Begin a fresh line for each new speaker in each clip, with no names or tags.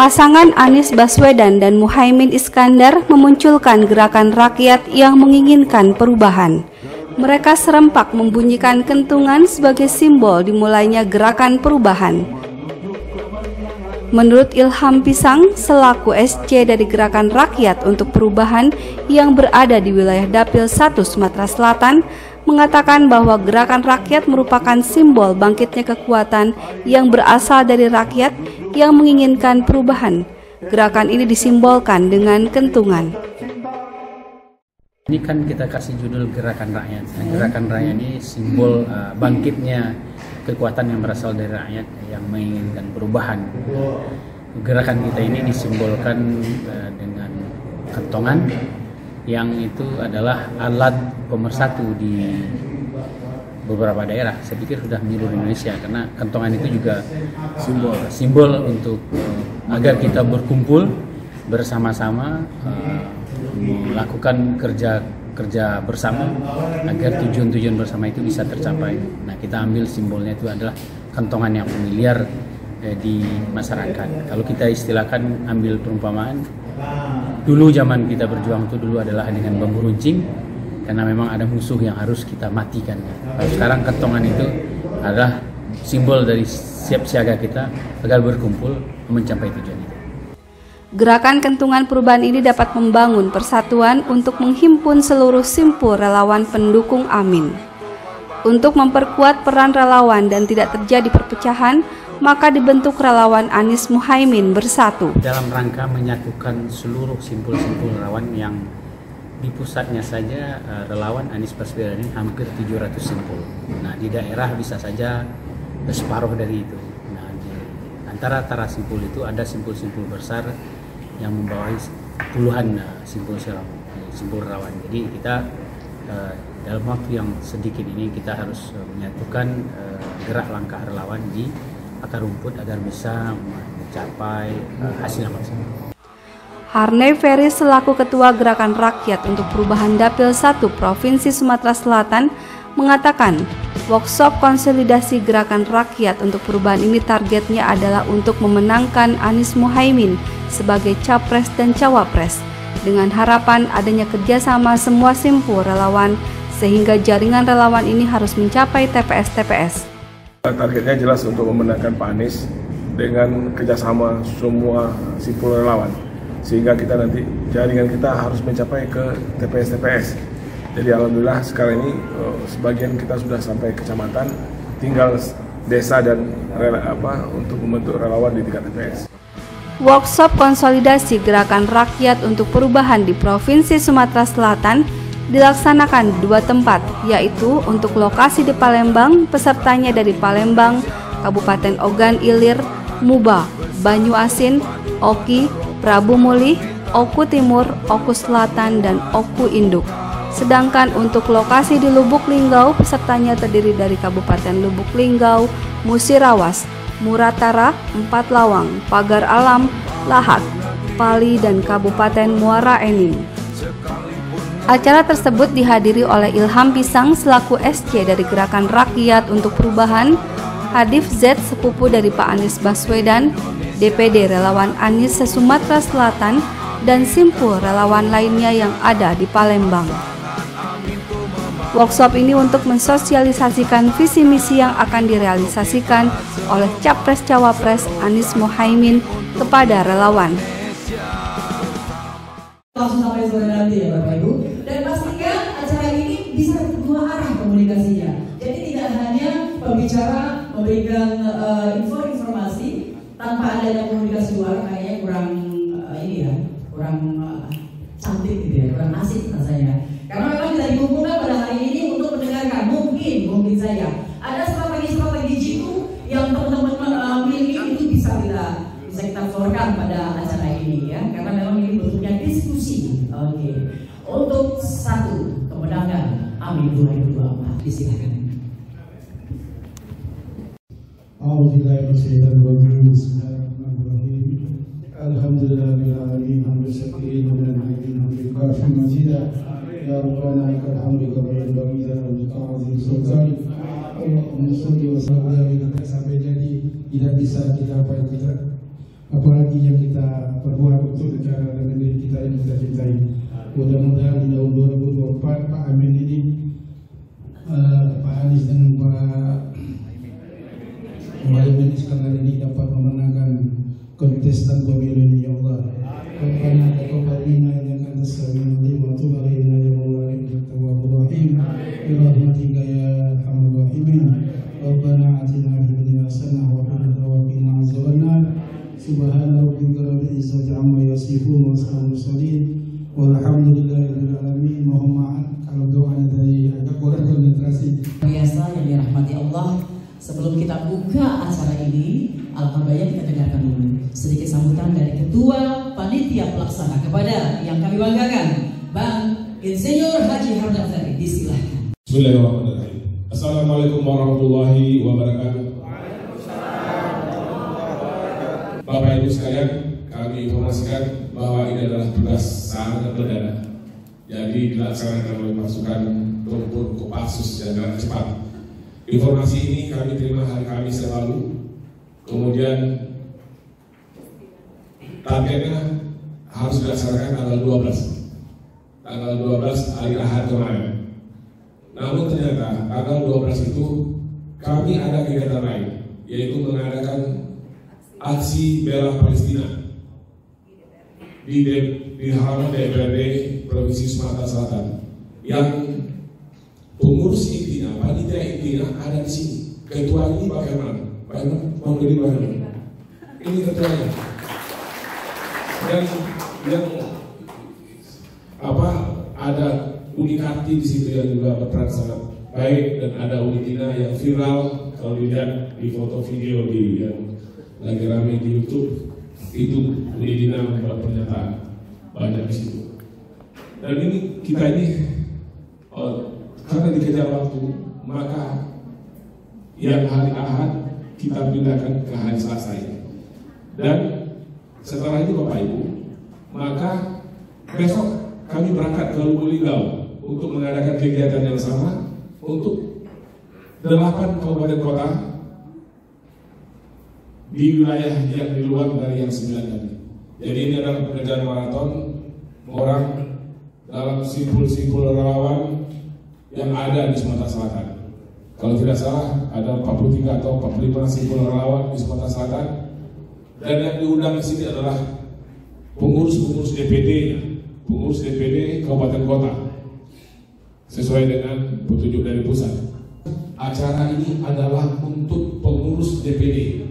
Pasangan Anies Baswedan dan Muhaimin Iskandar memunculkan gerakan rakyat yang menginginkan perubahan. Mereka serempak membunyikan kentungan sebagai simbol dimulainya gerakan perubahan. Menurut Ilham Pisang, selaku SC dari Gerakan Rakyat untuk Perubahan yang berada di wilayah Dapil 1 Sumatera Selatan, mengatakan bahwa gerakan rakyat merupakan simbol bangkitnya kekuatan yang berasal dari rakyat yang menginginkan perubahan. Gerakan ini disimbolkan dengan kentungan.
Ini kan kita kasih judul Gerakan Rakyat. Nah, Gerakan Rakyat ini simbol bangkitnya kekuatan yang berasal dari rakyat yang menginginkan perubahan. Gerakan kita ini disimbolkan dengan kentongan, yang itu adalah alat pemersatu di beberapa daerah. Saya pikir sudah menyeluruh Indonesia, karena kentongan itu juga simbol untuk agar kita berkumpul bersama-sama melakukan kerja bersama agar tujuan-tujuan bersama itu bisa tercapai. Nah, kita ambil simbolnya itu adalah kentongan yang familiar di masyarakat. Kalau kita istilahkan, ambil perumpamaan, dulu zaman kita berjuang itu dulu adalah dengan bambu runcing, karena memang ada musuh yang harus kita matikan. Kalau sekarang kentongan itu adalah simbol dari siap siaga kita agar berkumpul mencapai tujuan itu.
Gerakan kentungan perubahan ini dapat membangun persatuan untuk menghimpun seluruh simpul relawan pendukung Amin. Untuk memperkuat peran relawan dan tidak terjadi perpecahan, maka dibentuk relawan Anies Muhaimin Bersatu.
Dalam rangka menyatukan seluruh simpul-simpul relawan yang di pusatnya saja relawan Anies Baswedan ini hampir 700 simpul. Nah, di daerah bisa saja separuh dari itu. Nah, di antara simpul itu ada simpul-simpul besar yang membawahi puluhan simpul relawan. Jadi kita dalam waktu yang sedikit ini kita harus menyatukan gerak langkah relawan di akar rumput agar bisa mencapai hasil yang maksimal.
Harney Ferry selaku Ketua Gerakan Rakyat untuk Perubahan Dapil 1 Provinsi Sumatera Selatan mengatakan, workshop konsolidasi Gerakan Rakyat untuk Perubahan ini targetnya adalah untuk memenangkan Anies Muhaimin sebagai Capres dan Cawapres, dengan harapan adanya kerjasama semua simpul relawan sehingga jaringan relawan ini harus mencapai TPS-TPS.
Targetnya jelas untuk memenangkan Pak Anies dengan kerjasama semua simpul relawan, sehingga kita nanti jaringan kita harus mencapai ke TPS-TPS. Jadi alhamdulillah sekarang ini sebagian kita sudah sampai kecamatan, tinggal desa dan untuk membentuk relawan di tingkat TPS.
Workshop konsolidasi Gerakan Rakyat untuk Perubahan di Provinsi Sumatera Selatan dilaksanakan di 2 tempat, yaitu untuk lokasi di Palembang, pesertanya dari Palembang, Kabupaten Ogan Ilir, Muba, Banyu Asin, Oki, Prabu Mulih, Oku Timur, Oku Selatan, dan Oku Induk. Sedangkan untuk lokasi di Lubuk Linggau, pesertanya terdiri dari Kabupaten Lubuk Linggau, Musirawas, Muratara, Empat Lawang, Pagar Alam, Lahat, Pali, dan Kabupaten Muara Enim. Acara tersebut dihadiri oleh Ilham Pisang selaku SC dari Gerakan Rakyat untuk Perubahan, Hadif Z sepupu dari Pak Anies Baswedan, DPD Relawan Anies se-Sumatera Selatan, dan simpul relawan lainnya yang ada di Palembang. Workshop ini untuk mensosialisasikan visi misi yang akan direalisasikan oleh Capres-Cawapres Anies Muhaimin kepada relawan.
Langsung sampai sore nanti ya Bapak Ibu. Dan pastikan acara ini bisa berdua arah komunikasinya. Jadi tidak hanya pembicara memberikan informasi tanpa adanya komunikasi luar, kayaknya kurang cantik gitu ya, kurang asik rasanya. Karena memang kita dikumpulkan pada hari ini untuk mendengarkan, mungkin saja ada strategi jitu yang teman-teman miliki, itu bisa kita florkan pada acara ini ya, karena memang ini bentuknya diskusi. Oke. Untuk satu kemenangan Amin 2024, disilakan.
Alhamdulillahirrahmanirrahim. Ya Rabbana lakal hamdu kama yanbaghi li jalali wajhika sultani. Allahumma shalli wa sallim. Sampai jadi tidak bisa kita apa yang kita apalagi yang kita perbuat untuk negara dan negeri kita yang kita cintai. Mudah-mudahan di tahun 2024 Pak Amin ini, Pak Anies dengan Pak Muhaimin Iskandar ini dapat memenangkan kontestan pemilu ini, ya Allah. Rabbana taqabbal minna innaka antas samiul alim wa tub alaina ya maulana innaka tawwabur rahim bi rahmatika ya arhamar rahimin. Rabbana atina fid dunya hasanah wa fil akhirati wa qina azabannar. Subhana rabbika rabbil izzati amma yasifun wa salamun mursalin walhamdulillahi rabbil alamin. Mohon maaf kalau doanya dari agak kurang konsentrasi.
Biasa yang dirahmati Allah, sebelum kita buka acara ini, alhamdulillah kita dengarkan dulu sedikit sambutan dari Ketua Panitia Pelaksana kepada yang kami banggakan, Bang Insinyur Haji Hardafari. Disilahkan.
Bismillahirrahmanirrahim. Assalamualaikum warahmatullahi wabarakatuh. Bapak Ibu sekalian, kami informasikan bahwa ini adalah tugas sangat mendadak. Jadi dilaksanakan oleh pasukan tempur Kopassus yang sangat cepat. Informasi ini kami terima hari Kamis yang lalu. Kemudian targetnya harus dilaksanakan tanggal 12. Tanggal 12 hari Ahad kemarin. Namun ternyata tanggal 12 itu kami ada kegiatan lain, yaitu mengadakan aksi bela Palestina di halaman DPRD Provinsi Sumatera Selatan, yang pengurus intinya, panitia intinya ada di sini. Ketua ini Pak Herman, mau jadi Pak Herman. Ini ketuanya. Dan yang ada Uni Karti di situ yang juga berperan sangat baik, dan ada Uni Tina yang viral kalau dilihat di foto video di yang lagi ramai di YouTube. Itu Uni Tina membuat pernyataan banyak di situ. Dan ini kita ini karena dikejar waktu, maka yang hari Ahad kita pindahkan ke hari Selasa ini. Dan setelah itu Bapak Ibu, maka besok kami berangkat ke Lubuk Linggau untuk mengadakan kegiatan yang sama untuk 8 kabupaten kota di wilayah yang di luar dari yang 9 tadi. Jadi ini adalah pekerjaan maraton orang dalam simpul-simpul relawan yang ada di Sumatera Selatan. Kalau tidak salah ada 43 atau 45 simpul relawan di Sumatera Selatan, dan yang diundang di sini adalah pengurus DPD kabupaten kota sesuai dengan petunjuk dari pusat. Acara ini adalah untuk pengurus DPD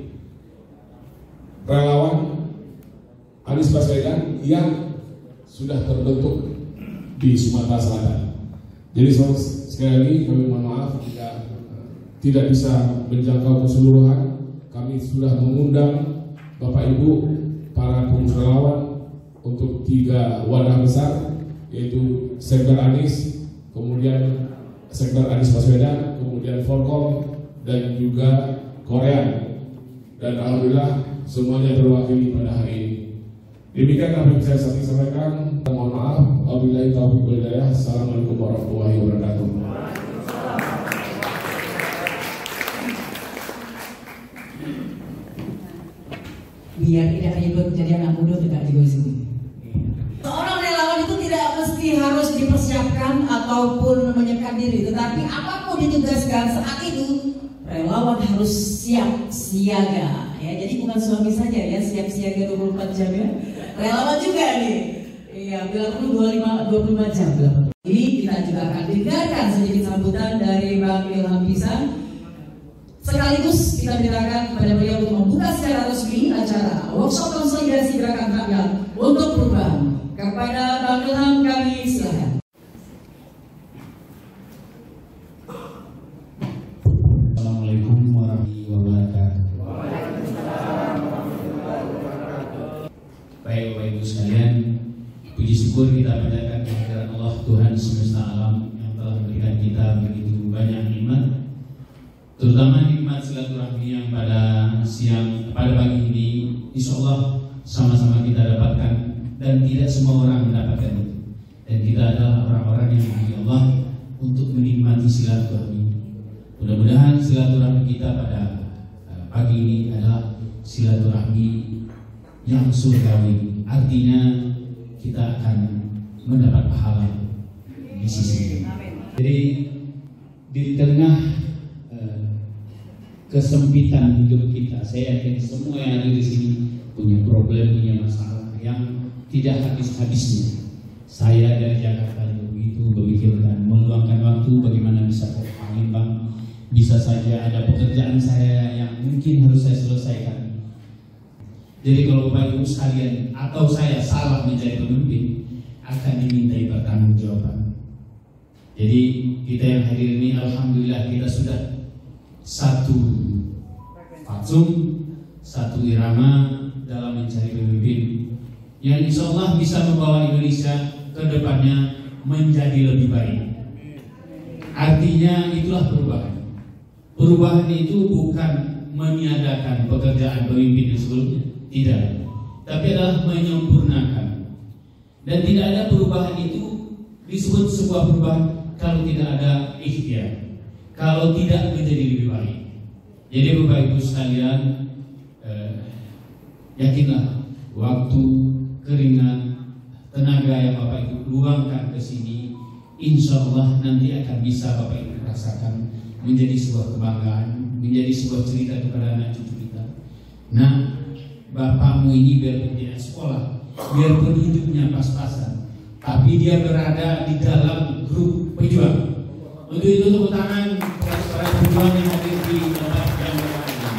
relawan Anies Baswedan yang sudah terbentuk di Sumatera Selatan. Jadi sekali lagi kami mohon maaf jika tidak bisa menjangkau keseluruhan. Kami sudah mengundang Bapak Ibu para pengurus relawan untuk 3 wadah besar, yaitu Sekber Anies, kemudian Sekber Anies Baswedan, kemudian Forkom, dan juga Korea. Dan alhamdulillah semuanya terwakili pada hari ini. Demikian apa yang bisa saya sampaikan. Mohon maaf. Wabillahi taufiq wal hidayah. Assalamualaikum warahmatullahi wabarakatuh.
Biar tidak ribet jadi anak muda tidak juga di sini. Seorang relawan itu tidak mesti harus dipersiapkan ataupun menyiapkan diri, tetapi apapun ditugaskan saat itu relawan harus siap siaga. Ya, jadi bukan suami saja ya siap siaga 24 jam ya. Relawan juga nih. Iya, bila perlu 25 jam. Ini kita juga akan dengarkan sedikit sambutan dari Bang Ilham Pisan. Sekaligus kita mintakan kepada beliau untuk membuka secara resmi acara workshop konsolidasi gerakan rakyat untuk perubahan. Kepada Bang Ilham kami silakan.
Assalamualaikum warahmatullahi wabarakatuh.
Baik Bapak Ibu sekalian, puji syukur kita panjatkan kehadirat Allah Tuhan semesta alam yang telah memberikan kita begitu banyak nikmat, terutama nikmat silaturahmi yang pada pagi ini insya Allah sama-sama kita dapatkan, dan tidak semua orang mendapatkan itu. Dan kita adalah orang-orang yang diberi Allah untuk menikmati silaturahmi. Mudah-mudahan silaturahmi kita pada pagi ini adalah silaturahmi yang surgawi, artinya kita akan mendapat pahala di sisi. Jadi di tengah kesempitan hidup kita, saya yakin semua yang ada di sini punya problem, punya masalah yang tidak habis-habisnya. Saya dari Jakarta begitu memikirkan meluangkan waktu bagaimana bisa ke Palembang. Bisa saja ada pekerjaan saya yang mungkin harus saya selesaikan. Jadi kalau Bapak Ibu sekalian atau saya salah menjadi pemimpin, akan dimintai pertanggungjawaban. Jadi kita yang hadir ini, alhamdulillah kita sudah satu fatsum, satu irama dalam mencari pemimpin yang insya Allah bisa membawa Indonesia ke depannya menjadi lebih baik. Artinya itulah perubahan. Perubahan itu bukan meniadakan pekerjaan pemimpin yang sebelumnya, tidak, tapi adalah menyempurnakan. Dan tidak ada perubahan itu disebut sebuah perubahan kalau tidak ada ikhtiar, kalau tidak menjadi lebih baik. Jadi Bapak Ibu sekalian, yakinlah waktu, keringat, tenaga yang Bapak Ibu luangkan ke sini, insya Allah nanti akan bisa Bapak Ibu rasakan menjadi sebuah kebanggaan, menjadi sebuah cerita kepada anak cucu kita. Nah, bapakmu ini biarpun tidak sekolah, biarpun hidupnya pas-pasan, tapi dia berada di dalam grup pejuang. Untuk itu tepuk tangan para pejuang yang hadir di tempat yang berbahagia.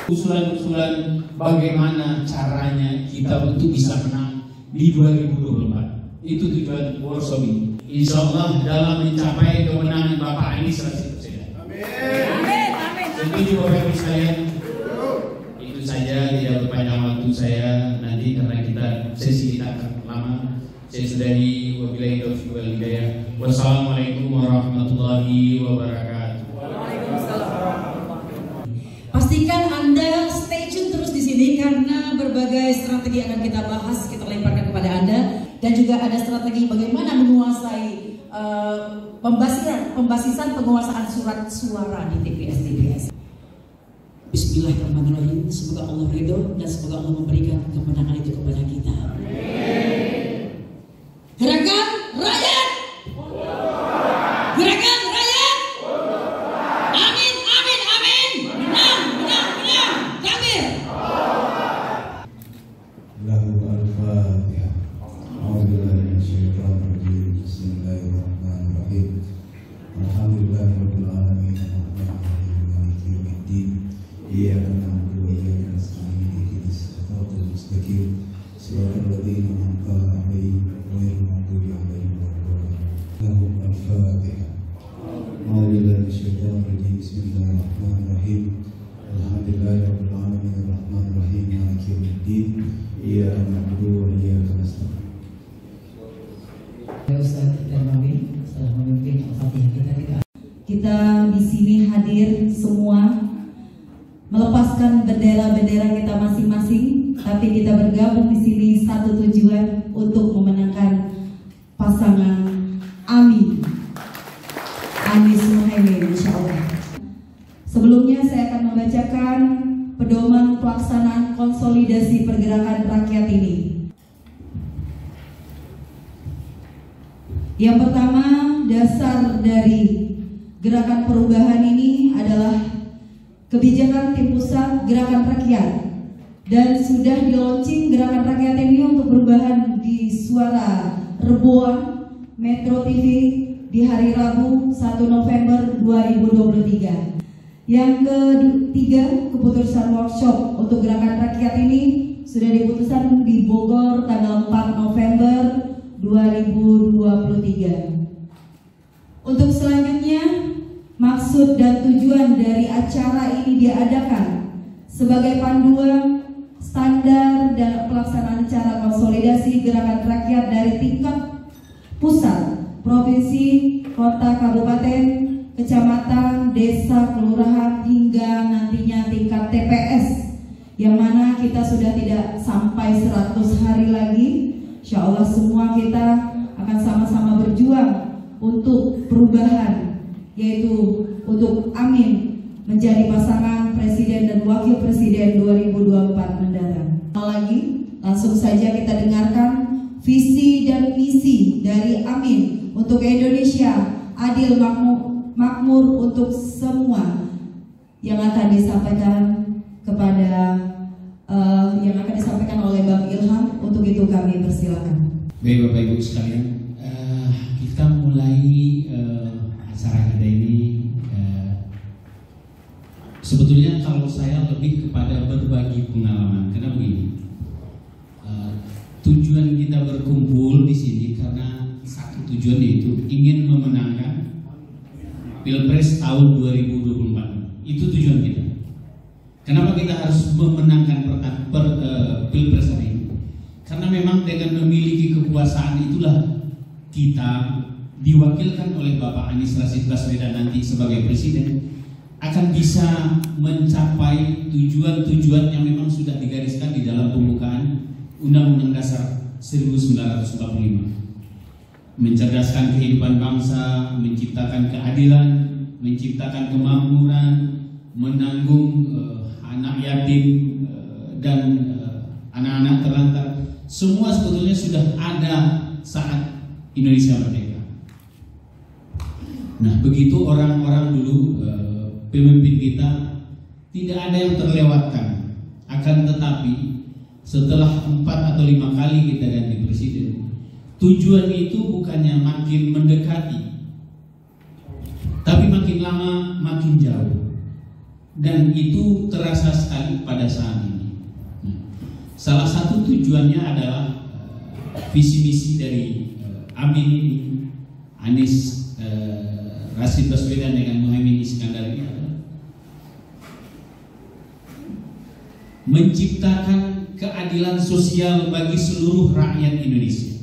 Usulan-usulan bagaimana caranya kita untuk bisa menang di 2024. Itu tujuan workshop ini. Insya Allah dalam mencapai kemenangan Bapak ini 100%. Amin. Amin. Jadi Bapak Ibu sekalian, itu saja, tidak berpanjang waktu saya nanti karena kita sesi kita akan lama. Saya sudahi, wabillahi taufiq wal hidayah. Wassalamualaikum warahmatullahi wabarakatuh.
Pastikan Anda stay tune terus di sini karena berbagai strategi akan kita bahas, kita lemparkan kepada Anda. Dan juga ada strategi bagaimana menguasai pembasisan penguasaan surat suara di TPS. Bismillahirrahmanirrahim. Semoga Allah ridho dan semoga Allah memberikan kemenangan itu kepada kita. Gerakan rakyat. Gerakan rakyat. Amin, amin, amin. Menang, menang, menang. Takbir. Kita di sini hadir semua melepaskan bendera-bendera kita masing-masing, tapi kita bergabung di sini satu tujuan untuk memenangkan pasangan Anies Muhaimin, insya Allah. Sebelumnya saya akan membacakan pedoman pelaksanaan konsolidasi pergerakan rakyat ini. Yang pertama, dasar dari gerakan perubahan ini adalah kebijakan tim pusat gerakan rakyat, dan sudah di-launching gerakan rakyat ini untuk perubahan di Suara Rebuan Metro TV di hari Rabu 1 November 2023. Yang ketiga, keputusan workshop untuk gerakan rakyat ini sudah diputuskan di Bogor tanggal 4 November 2023. Untuk selanjutnya, maksud dan tujuan dari acara ini diadakan sebagai panduan standar dan pelaksanaan cara konsolidasi gerakan rakyat dari tingkat pusat, provinsi, kota, kabupaten, kecamatan, desa, kelurahan, hingga nantinya tingkat TPS, yang mana kita sudah tidak sampai 100 hari lagi. Insya Allah semua kita akan sama-sama berjuang untuk perubahan, yaitu untuk Amin menjadi pasangan presiden dan wakil presiden 2024 mendatang. lama lagi, langsung saja kita dengarkan visi dan misi dari Amin untuk Indonesia adil makmur untuk semua yang akan disampaikan kepada yang akan disampaikan oleh Bang Ilham. Untuk itu kami persilakan.
Baik Bapak Ibu sekalian, kita mulai acara kita ini. Sebetulnya kalau saya lebih kepada berbagi pengalaman, karena begini, tujuan kita berkumpul di sini karena satu tujuan, yaitu ingin memenangkan Pilpres tahun 2024. Itu tujuan kita. Kenapa kita harus memenangkan Pilpres ini? Karena memang dengan memiliki kekuasaan itulah kita diwakilkan oleh Bapak Anies Rashid Baswedan nanti sebagai presiden akan bisa mencapai tujuan-tujuan yang memang sudah digariskan di dalam pembukaan Undang-Undang Dasar 1945. Mencerdaskan kehidupan bangsa, menciptakan keadilan, menciptakan kemakmuran, menanggung anak yatim dan anak-anak terlantar. Semua sebetulnya sudah ada saat Indonesia merdeka. Nah, begitu orang-orang dulu, pemimpin kita, tidak ada yang terlewatkan. Akan tetapi setelah 4 atau 5 kali kita ganti presiden, tujuan itu bukannya makin mendekati, tapi makin lama makin jauh. Dan itu terasa sekali pada saat ini. Salah satu tujuannya adalah visi misi dari Amin ini, Anies Rashid Baswedan dengan Muhaimin Iskandar ini adalah menciptakan keadilan sosial bagi seluruh rakyat Indonesia.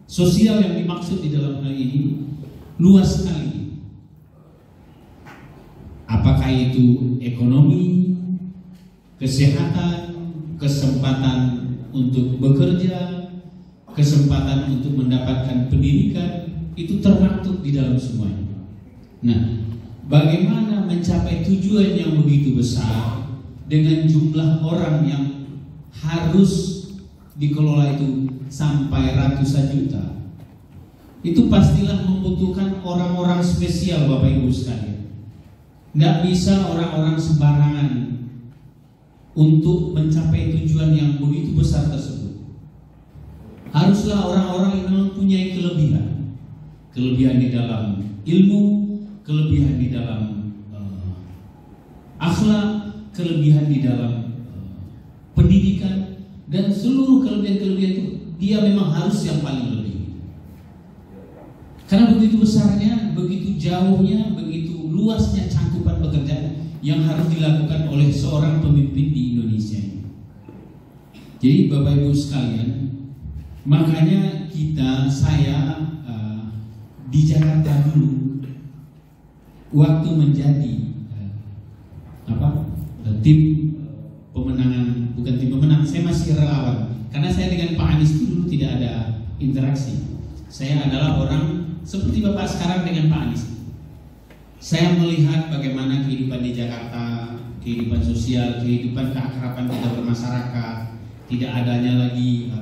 Sosial yang dimaksud di dalam hal ini luas sekali. Apakah itu ekonomi, kesehatan, kesempatan untuk bekerja, kesempatan untuk mendapatkan pendidikan, itu termaktub di dalam semuanya. Nah, bagaimana mencapai tujuan yang begitu besar dengan jumlah orang yang harus dikelola itu sampai ratusan juta? Itu pastilah membutuhkan orang-orang spesial, Bapak Ibu sekalian. Nggak bisa orang-orang sembarangan untuk mencapai tujuan yang begitu besar tersebut. Haruslah orang-orang yang mempunyai kelebihan. Kelebihan di dalam ilmu, kelebihan di dalam akhlak, kelebihan di dalam pendidikan, dan seluruh kelebihan-kelebihan itu dia memang harus yang paling lebih. Karena begitu besarnya, begitu jauhnya, begitu luasnya cangkupan pekerjaan yang harus dilakukan oleh seorang pemimpin di Indonesia ini. Jadi Bapak Ibu sekalian, makanya saya di Jakarta dulu waktu menjadi tim pemenangan, bukan tim pemenang, saya masih relawan. Karena saya dengan Pak Anies itu dulu tidak ada interaksi. Saya adalah orang seperti Bapak sekarang dengan Pak Anies. Saya melihat bagaimana kehidupan di Jakarta, kehidupan sosial, kehidupan keakraban kita bermasyarakat, tidak adanya lagi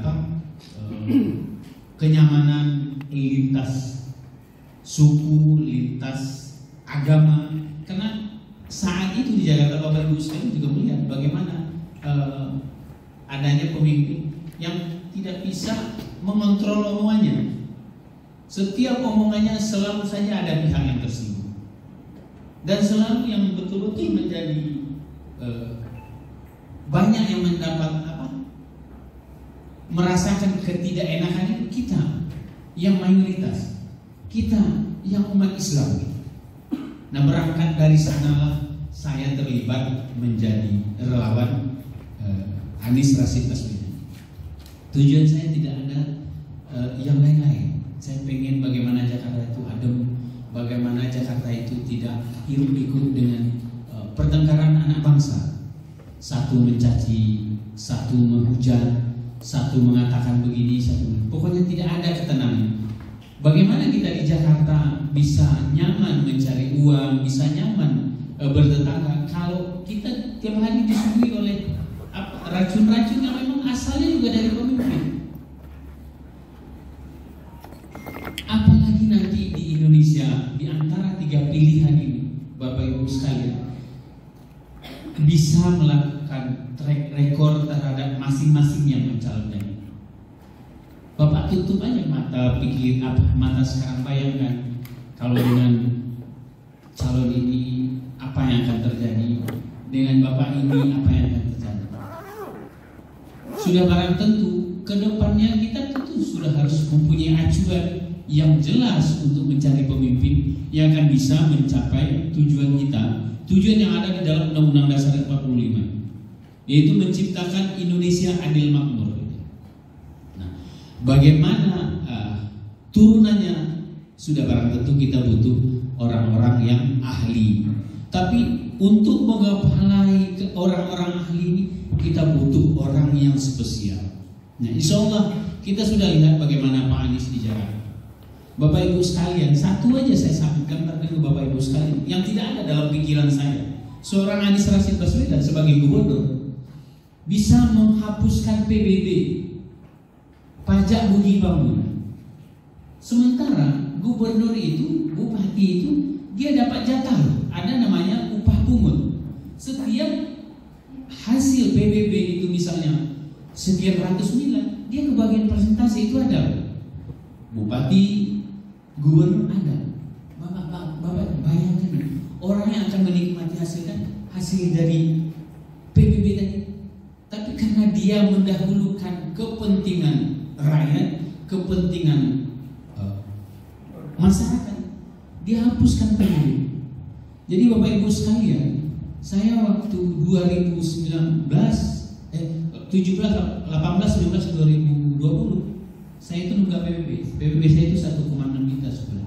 kenyamanan lintas suku, lintas agama. Karena saat itu di Jakarta, Bapak Ibu sekalian juga melihat bagaimana adanya pemimpin yang tidak bisa mengontrol omongannya. Setiap omongannya selalu saja ada pihak yang tersinggung, dan selalu yang betul-betul menjadi banyak yang mendapat merasakan ketidakenakan itu kita yang mayoritas, kita yang umat Islam. Nah, berangkat dari sanalah saya terlibat menjadi relawan Anies Rashid Baswedan. Tujuan saya tidak ada yang lain-lain. Saya pengen bagaimana Jakarta itu adem, bagaimana Jakarta itu tidak hiruk pikuk dengan pertengkaran anak bangsa. Satu mencaci, satu menghujat, satu mengatakan begini, satu. Pokoknya tidak ada ketenangan. Bagaimana kita di Jakarta bisa nyaman mencari uang, bisa nyaman bertetangga kalau kita tiap hari disuguhi oleh racun-racun yang memang asalnya juga dari pemimpin. Apalagi nanti di Indonesia, di antara 3 pilihan ini, Bapak Ibu sekalian, bisa melakukan track record terhadap masing-masing yang mencalonkan. Bapak tutup aja mata, pikir mata sekarang, bayangkan kalau dengan calon ini apa yang akan terjadi, dengan Bapak ini apa yang akan terjadi. Sudah barang tentu kedepannya kita tentu sudah harus mempunyai acuan yang jelas untuk mencari pemimpin yang akan bisa mencapai tujuan kita, tujuan yang ada di dalam Undang-Undang Dasar 45, yaitu menciptakan Indonesia adil makmur. Nah, bagaimana turunannya sudah barang tentu kita butuh orang-orang yang ahli. Tapi untuk menggapai ke orang-orang ahli ini kita butuh orang yang spesial. Nah, insya Allah kita sudah lihat bagaimana Pak Anies di Jakarta. Bapak Ibu sekalian, satu aja saya sampaikan ke Bapak Ibu sekalian yang tidak ada dalam pikiran saya. Seorang Anies Rashid Baswedan sebagai gubernur bisa menghapuskan PBB, pajak bumi bangunan. Sementara gubernur itu, bupati itu, dia dapat jatah, ada namanya upah pungut. Setiap hasil PBB itu misalnya sekian ratus miliar, dia kebagian persentase itu ada. Bupati, gubernur ada. Bapak bayangkan orang yang akan menikmati hasil dari PBB tadi. Tapi karena dia mendahulukan kepentingan rakyat, kepentingan masyarakat, dia hapuskan PBB. Jadi Bapak Ibu sekalian, saya waktu 2019, 18, 19, 2020 saya itu nunggak PBB. PBB saya itu 1,6 juta sebulan.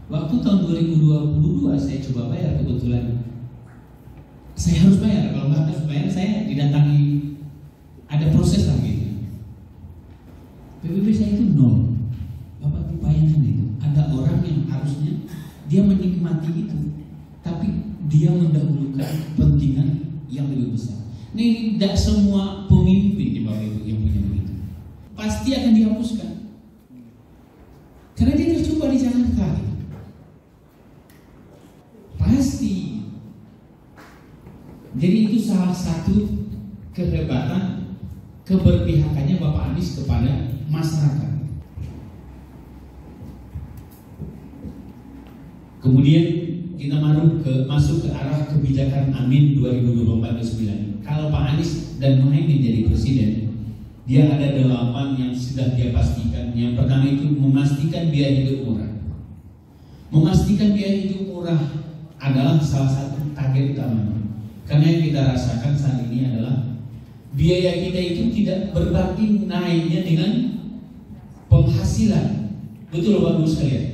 Waktu tahun 2022 saya coba bayar, kebetulan saya harus bayar. Kalau nggak harus bayar, saya didatangi, ada proses lagi. PBB saya itu 0. Bapak bayangkan itu, ada orang yang harusnya dia menikmati itu, tapi dia mendahulukan kepentingan yang lebih besar. Ini tidak semua pemimpin di Bapak Ibu yang punya begitu. Pasti akan dihapuskan. Karena dia tercoba di Jakarta. Pasti. Jadi itu salah satu kehebatan, keberpihakannya Bapak Anies kepada masyarakat. Kemudian kita masuk ke arah kebijakan Amin 2024-2029. Kalau Pak Anies dan Muhaimin jadi presiden, dia ada 8 yang sudah dia pastikan. Yang pertama itu memastikan biaya hidup murah. Memastikan biaya hidup murah adalah salah satu target utama. Karena yang kita rasakan saat ini adalah biaya kita itu tidak berbanding naiknya dengan penghasilan. Betul Bapak Ibu sekalian?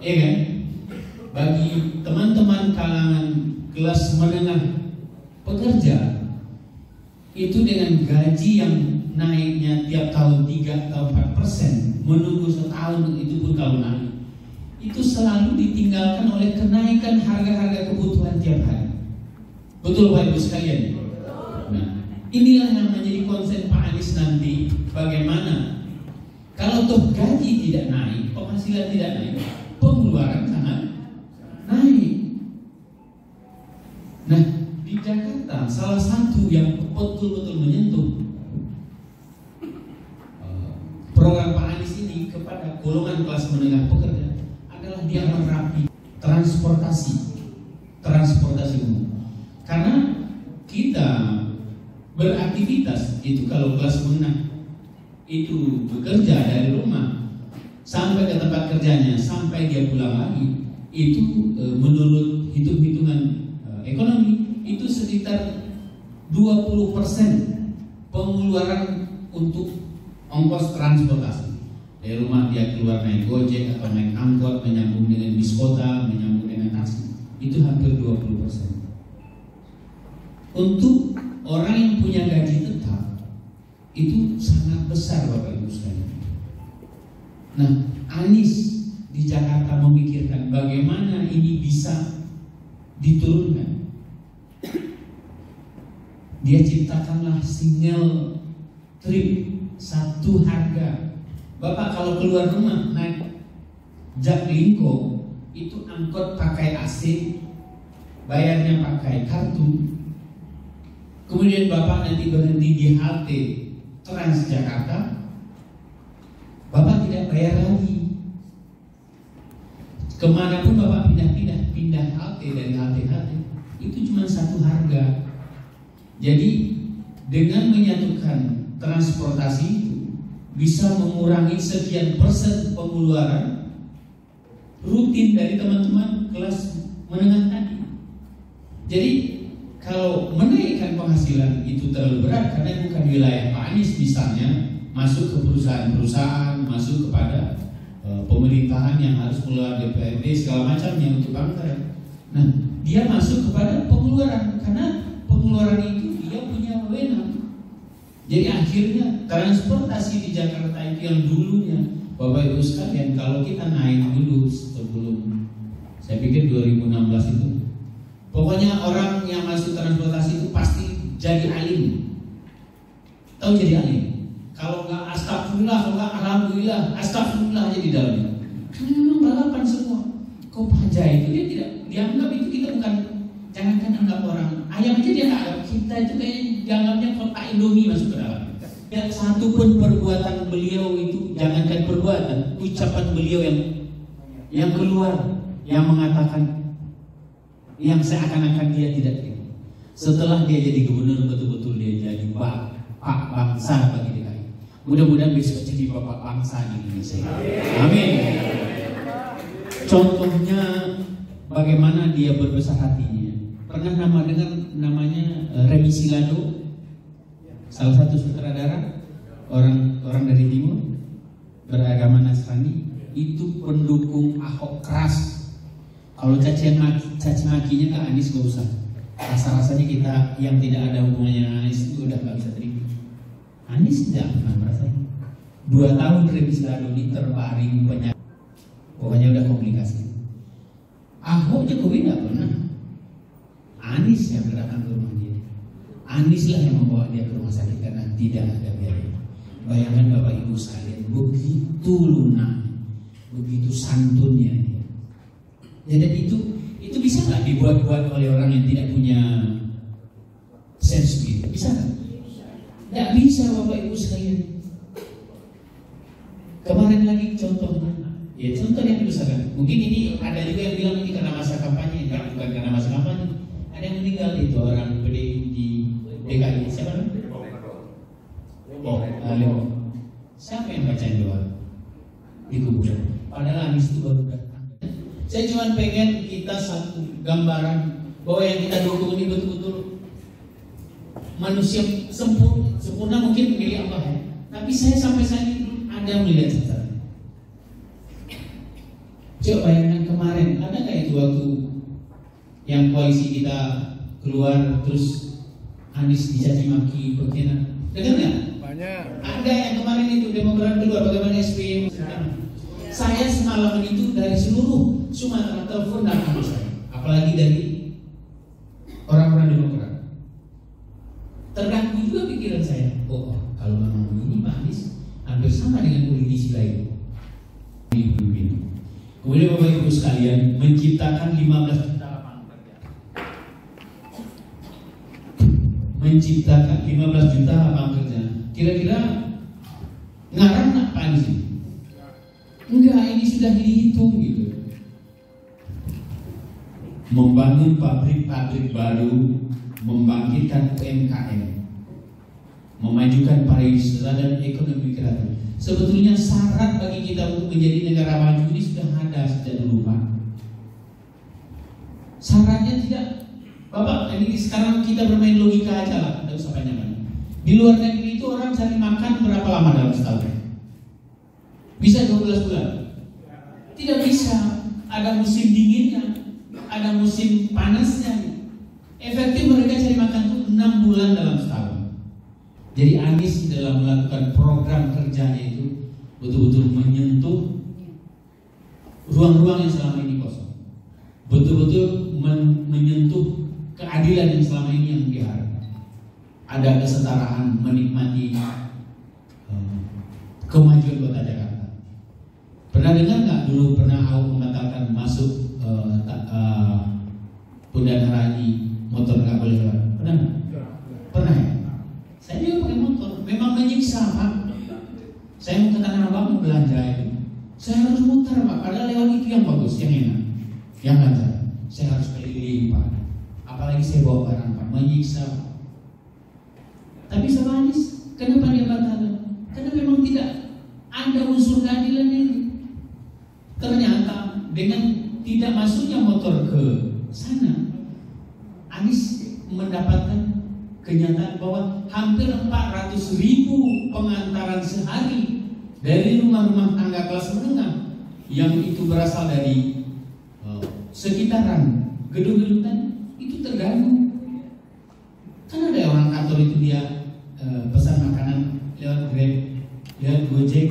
Iya kan? Bagi teman-teman kalangan kelas menengah pekerja, itu dengan gaji yang naiknya tiap tahun 3 atau 4%, menunggu setahun itu pun kalau naik, itu selalu ditinggalkan oleh kenaikan harga-harga kebutuhan tiap hari. Betul Bapak Ibu sekalian? Nah, inilah yang menjadi konsen Pak Anies nanti. Bagaimana kalau toh gaji tidak naik, penghasilan tidak naik, pengeluaran sangat naik. Nah, di Jakarta salah satu yang betul-betul menyentuh program Pak Anies ini kepada golongan kelas menengah pekerja adalah dia merapi transportasi umum. Karena kita beraktivitas itu kalau kelas menengah itu bekerja dari rumah sampai ke tempat kerjanya, sampai dia pulang lagi, itu menurut hitung-hitungan ekonomi itu sekitar 20% pengeluaran untuk ongkos transportasi. Dari rumah dia keluar naik Gojek atau naik angkot, menyambung dengan bis kota, menyambung dengan taksi, itu hampir 20%. Untuk orang yang punya gaji tetap, itu sangat besar Bapak Ibu sekalian. Nah, Anies di Jakarta memikirkan bagaimana ini bisa diturunkan. Dia ciptakanlah single trip, satu harga. Bapak kalau keluar rumah naik Jaklingko itu angkot pakai AC, bayarnya pakai kartu. Kemudian Bapak nanti berhenti di halte Transjakarta, Bapak tidak bayar lagi. Kemanapun Bapak pindah halte dari halte itu cuma satu harga. Jadi dengan menyatukan transportasi itu bisa mengurangi sekian persen pengeluaran rutin dari teman-teman kelas menengah tadi. Jadi kalau menaikkan penghasilan itu terlalu berat karena bukan wilayah Pak Anies misalnya, masuk ke perusahaan-perusahaan, masuk kepada pemerintahan yang harus keluar DPRD segala macamnya untuk bangsa. Nah, dia masuk kepada pengeluaran karena pengeluaran itu dia punya wewenang. Jadi akhirnya transportasi di Jakarta itu yang dulunya, Bapak Ibu sekalian, kalau kita naik dulu sebelum, saya pikir 2016 itu, pokoknya orang yang masuk transportasi itu pasti jadi alim. Tahu jadi alim? Kalau nggak astagfirullah, kalau nggak alhamdulillah, astagfirullah aja di dalamnya. Karena memang balapan semua. Kok pajak itu dia tidak dianggap, itu kita bukan, jangankan anggap orang ayam aja dia nggak anggap, kita itu kayak dianggapnya kotak Indomie masuk ke dalam. Dan satu pun perbuatan beliau itu, jangankan perbuatan, ucapan beliau yang keluar, yang mengatakan, yang seakan-akan dia tidak terima. Setelah dia jadi gubernur, betul-betul dia jadi Pak bangsa bagi DKI. Mudah-mudahan besok jadi Bapak bangsa di Indonesia. Amin. Contohnya bagaimana dia berbesar hatinya. Pernah dengar namanya Remi Silado, salah satu sutradara, orang dari timur, beragama Nasrani, itu pendukung Ahok keras. Kalau caci makinya ke Anies gak usah. Rasa-rasanya kita yang tidak ada hubungannya dengan Anies itu udah gak bisa terima. Anies tidak pernah merasakan. 2 tahun Remi Silado ini terbaring penyakit. Pokoknya udah komplikasi. Ahok Jokowi gak pernah. Anies yang datang ke rumah dia. Anies lah yang membawa dia ke rumah sakit karena tidak ada biaya. Bayangkan Bapak Ibu sekalian, begitu lunak, begitu santunnya dia. Jadi itu bisa nggak dibuat-buat oleh orang yang tidak punya sense gitu? Bisa nggak? Nggak bisa Bapak Ibu sekalian. Kemarin lagi contohnya, ya contoh yang misalkan, mungkin ini ada juga yang bilang ini karena masa kampanye, bukan karena masa kampanye. Ada yang meninggal itu orang PDI di DKI, siapa namanya? Leo. Siapa yang bacain doa di kuburan? Padahal Anies itu baru datang. Saya cuma pengen kita satu gambaran bahwa yang kita dukung ini betul-betul manusia sempurna mungkin milik Allah ya. Tapi saya sampai saat ini ada melihat sejarah. Coba bayangkan kemarin ada nggak itu waktu yang koalisi kita keluar terus Anies dicaci maki berkena, dengar nggak? Banyak. Ada yang kemarin itu Demokrat keluar bagaimana SBY. Saya semalam itu dari seluruh Sumatera telepon datang saya, apalagi dari orang-orang Demokrat. Terganggu juga pikiran saya. Oh, kalau memang ini Pak Anies hampir sama dengan politisi lain. Kemudian Bapak Ibu sekalian menciptakan 15 juta lapangan kerja. Menciptakan 15 juta lapangan kerja. Kira-kira ngarang nggak Pak Anies? Enggak, ini sudah dihitung gitu. Membangun pabrik-pabrik baru, membangkitkan UMKM, memajukan pariwisata dan ekonomi kreatif. Sebetulnya syarat bagi kita untuk menjadi negara maju ini sudah ada sejak dulu Pak. Syaratnya tidak, Bapak, ini sekarang kita bermain logika aja lah, tidak usah banyak-banyak. Di luar negeri itu orang cari makan berapa lama dalam setahun? Bisa 12 bulan? Tidak bisa. Ada musim dinginnya, ada musim panasnya. Efektif mereka cari makan itu 6 bulan dalam setahun. Jadi Anies dalam melakukan program kerjanya itu betul-betul menyentuh ruang-ruang yang selama ini kosong. Betul-betul menyentuh keadilan yang selama ini yang diharapkan. Ada kesetaraan menikmati kemajuan kota Jakarta. Pernah dengar nggak dulu pernah Ahok membatalkan masuk Bundaran HI motor nggak boleh lewat? Pernah nggak? Pernah ya? Saya juga pakai motor, memang menyiksa Pak. Saya mau ke Tanah Abang belanja itu, saya harus muter Pak, padahal lewat itu yang bagus, yang enak, yang lancar. Saya harus keliling Pak, apalagi saya bawa barang Pak, menyiksa. Tapi sama Anies, kenapa dia batalkan? Karena memang tidak ada unsur keadilan ini. Ternyata dengan tidak masuknya motor ke sana, Anies mendapatkan kenyataan bahwa hampir 400.000 pengantaran sehari dari rumah-rumah tangga kelas menengah yang itu berasal dari sekitaran gedung-gedung tadi itu terganggu. Kan ada orang kantor itu dia pesan makanan lewat Grab, lewat Gojek,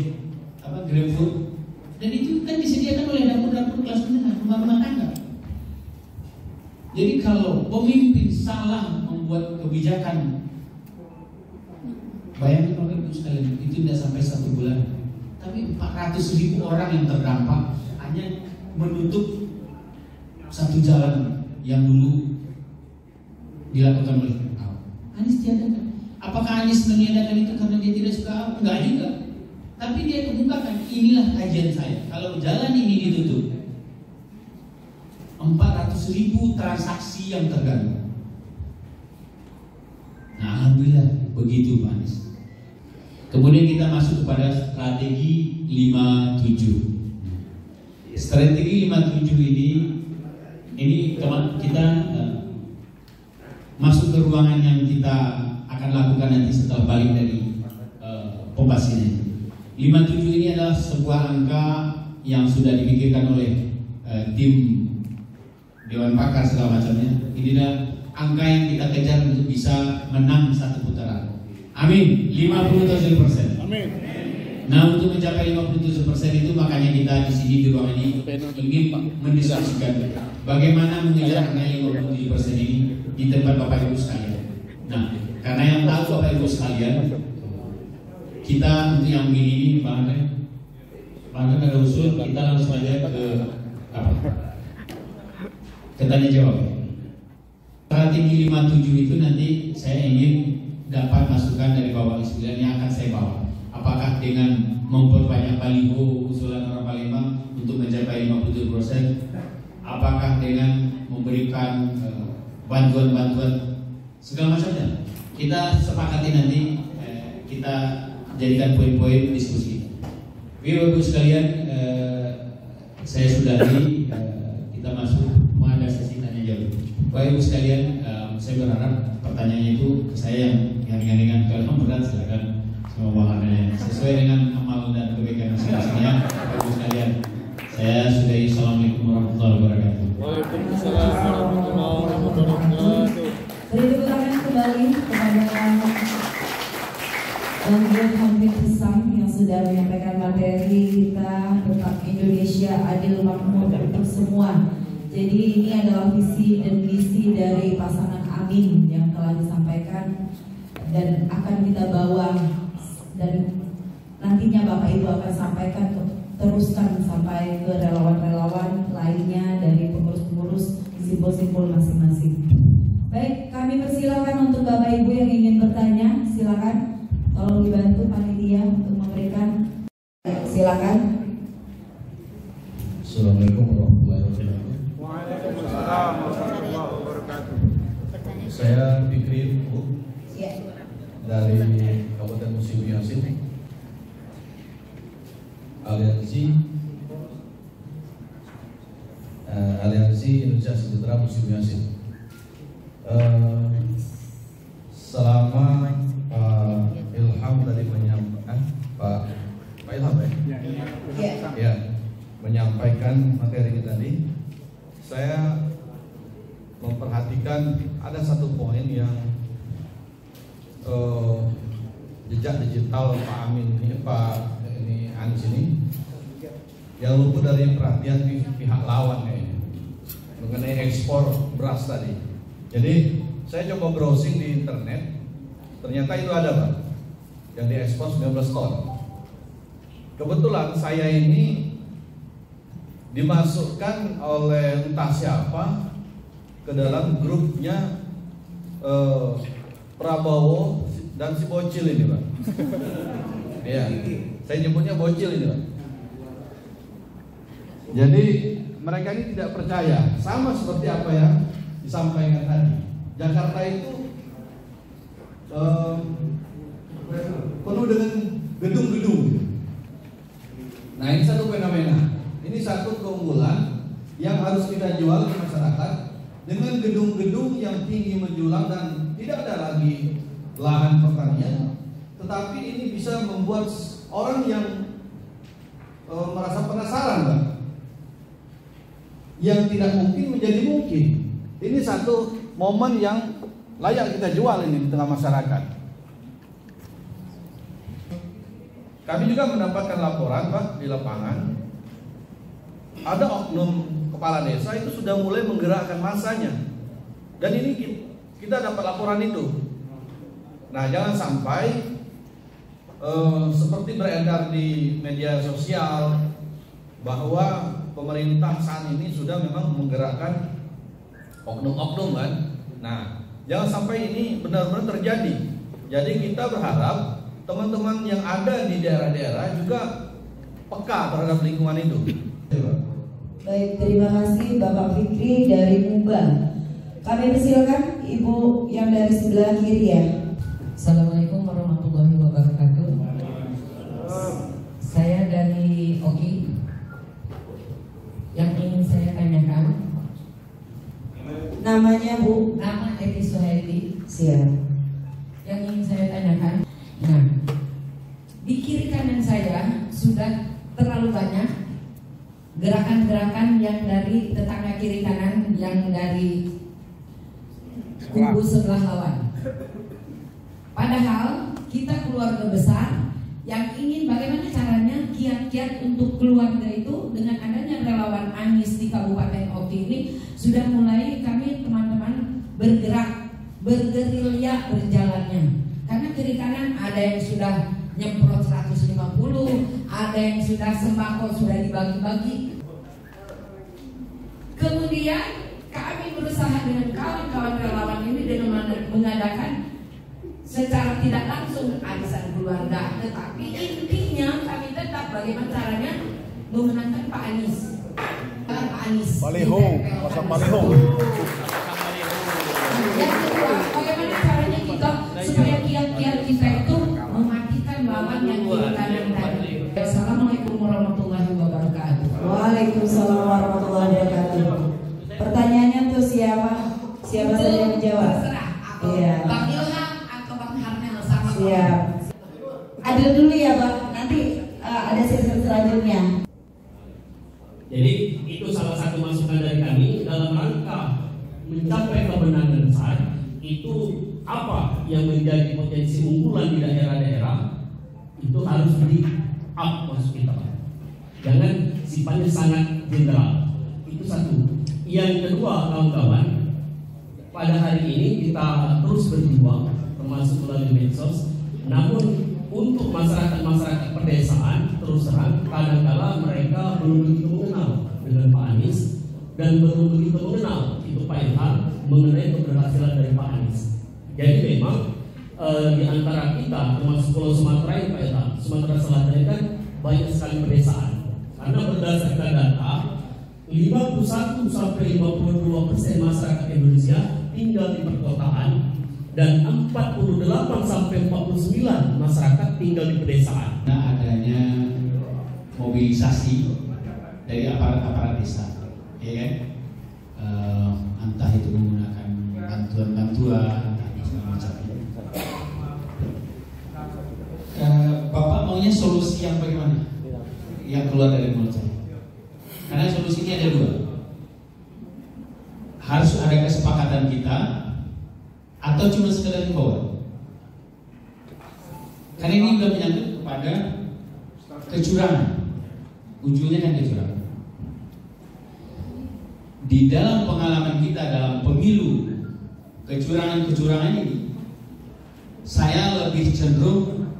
GrabFood, dan itu kan disediakan oleh dapur-dapur kelas menengah, rumah-rumah tangga. Jadi kalau pemimpin salah membuat kebijakan, bayangkan Bapak Ibu sekalian, itu tidak sampai 1 bulan, tapi 400.000 orang yang terdampak hanya menutup satu jalan yang dulu dilakukan oleh Ahok. Anies tiadakan. Apakah Anies meniadakan itu karena dia tidak suka Ahok? Enggak juga. Tapi dia kemukakan, inilah kajian saya. Kalau jalan ini ditutup, 400.000 transaksi yang terganggu. Nah, alhamdulillah begitu Pak Anies. Kemudian kita masuk kepada strategi 57. Strategi 57 ini kita masuk ke ruangan yang kita akan lakukan nanti setelah balik dari pembahasannya. 57 ini adalah sebuah angka yang sudah dipikirkan oleh tim Dewan Pakar segala macamnya. Ini adalah angka yang kita kejar untuk bisa menang satu putaran. Amin. 57%. Amin. Nah, untuk mencapai 57% itu makanya kita di sini di ruangan ini ingin mendiskusikan bagaimana mengejar angka 57% ini di tempat Bapak Ibu sekalian. Nah, karena yang tahu Bapak Ibu sekalian, kita untuk yang begini bahkan ada usul, kita langsung aja ke apa? Tanya jawab. Strategi 57 itu nanti saya ingin dapat masukan dari Bapak sekalian yang akan saya bawa. Apakah dengan memperbanyak baliho usulan orang Palembang untuk mencapai 57%? Apakah dengan memberikan bantuan-bantuan segala macamnya? Kita sepakati nanti, kita jadikan poin-poin diskusi. Bapak Ibu sekalian, saya sudahi, kita masuk ada sesi tanya jawab. Bapak Ibu sekalian, saya berharap pertanyaannya itu ke saya yang ringan-ringan. Kalau berat silakan semua bahannya sesuai dengan amal dan kebaikan masing-masingnya. Bapak Ibu sekalian, saya sudahi. Assalamualaikum warahmatullahi wabarakatuh.
Waalaikumsalam warahmatullahi wabarakatuh.
Beri tepuk tangan kembali kepada Bang Hamid Husam yang sudah menyampaikan materi kita tentang Indonesia adil makmur untuk semua. Jadi ini adalah visi dan misi dari pasangan Amin yang telah disampaikan dan akan kita bawa, dan nantinya Bapak Ibu akan sampaikan, teruskan sampai ke relawan-relawan lainnya dari pengurus-pengurus simpul-simpul masing-masing. Baik, kami persilakan untuk Bapak Ibu yang ingin bertanya, silakan. Tolong dibantu panitia untuk memberikan. Silakan.
Assalamualaikum warahmatullahi wabarakatuh.
Waalaikumsalam warahmatullahi wabarakatuh.
Saya Fikri dari Kabupaten Musim Yasin, Aliansi Indonesia Sejahtera Musim Yasin. Selama Pak Ilham tadi menyampaikan, Pak Ilham ya, menyampaikan materi kita tadi, saya memperhatikan ada satu poin yang jejak digital Pak Amin ini, Pak Anies ini yang luput dari perhatian pihak lawan kayaknya mengenai ekspor beras tadi. Jadi saya coba browsing di internet, ternyata itu ada Pak yang diekspor 19 ton. kebetulan saya ini dimasukkan oleh entah siapa ke dalam grupnya Prabowo dan si bocil ini, Pak. Ya, saya nyebutnya bocil ini, Pak. Jadi mereka ini tidak percaya, sama seperti apa yang disampaikan tadi. Jakarta itu penuh dengan gedung-gedung. Nah, ini satu fenomena. Ini satu keunggulan yang harus kita jual ke masyarakat. Dengan gedung-gedung yang tinggi menjulang dan tidak ada lagi lahan pertanian, tetapi ini bisa membuat orang yang merasa penasaran, Pak, yang tidak mungkin menjadi mungkin. Ini satu momen yang layak kita jual ini di tengah masyarakat. Kami juga mendapatkan laporan, Pak, di lapangan. Ada oknum kepala desa itu sudah mulai menggerakkan masanya. Dan ini kita dapat laporan itu. Nah, jangan sampai seperti beredar di media sosial bahwa pemerintah saat ini sudah memang menggerakkan oknum-oknum, kan. Nah, jangan sampai ini benar-benar terjadi. Jadi kita berharap teman-teman yang ada di daerah-daerah juga peka terhadap lingkungan itu.
Baik, terima kasih Bapak Fikri dari Muba. Kami persilakan Ibu yang dari sebelah kiri ya.
Assalamualaikum warahmatullahi wabarakatuh. Saya dari OI. Yang ingin saya tanyakan,
Namanya Bu?
nama Edi Suhaili.
Siap.
Yang ingin saya tanyakan, nah, di kiri kanan saya sudah terlalu banyak gerakan-gerakan yang dari tetangga kiri kanan, yang dari kubu sebelah lawan. Padahal kita keluarga besar yang ingin bagaimana caranya kiat-kiat untuk keluarga itu dengan adanya relawan Anies di Kabupaten Oki ini sudah mulai kami teman-teman bergerak, bergerilya berjalannya. Karena kiri kanan ada yang sudah nyemprot 150, ada yang sudah sembako sudah dibagi-bagi. Kemudian kami berusaha dengan kawan-kawan relawan ini dengan mengadakan secara tidak langsung arisan keluarga, tetapi intinya kami tetap bagaimana caranya memenangkan Pak Anies. Pak Anies.
Baliho, pasang baliho.
Yang kedua, bagaimana caranya kita supaya kiat-kiat kita itu mematikan lawan yang kiri kanan tadi. Assalamualaikum warahmatullahi wabarakatuh.
Waalaikumsalam warahmatullahi wabarakatuh. Pertanyaannya tuh siapa? Siapa saja yang menjawab?
Terserah.
Iya.
Bang Ilham atau Bang Harnel sama.
Siap. Adil dulu ya, Bang. Nanti ada sesi selanjutnya.
Jadi itu salah satu masukan dari kami dalam rangka mencapai kemenangan besar. Itu apa yang menjadi potensi unggulan di daerah-daerah itu harus di up maksud kita. Jangan sifatnya sangat general. Itu satu. Yang kedua, kawan-kawan, pada hari ini kita terus berjuang termasuk melalui medsos. Namun untuk masyarakat pedesaan terus terang kadang-kala mereka belum begitu mengenal dengan Pak Anies dan belum begitu mengenal itu Pak Ilham mengenai keberhasilan dari Pak Anies. Jadi memang di antara kita termasuk Pulau Sumatera ini Pak Ilham, Sumatera Selatan ini kan banyak sekali pedesaan. Karena berdasarkan data 51 sampai 52% masyarakat Indonesia tinggal di perkotaan dan 48 sampai 49 masyarakat tinggal di pedesaan.
Nah, adanya mobilisasi dari aparat-aparat desa, ya kan? Entah itu menggunakan bantuan-bantuan, entah segala macam. Bapak maunya solusi yang bagaimana? Yang keluar dari mulut saya. Karena solusinya ada dua. Harus ada kesepakatan kita atau cuma sekedar himbauan. Karena ini sudah menyangkut kepada kecurangan. Ujungnya kan kecurangan. Di dalam pengalaman kita dalam pemilu kecurangan-kecurangan ini, saya lebih cenderung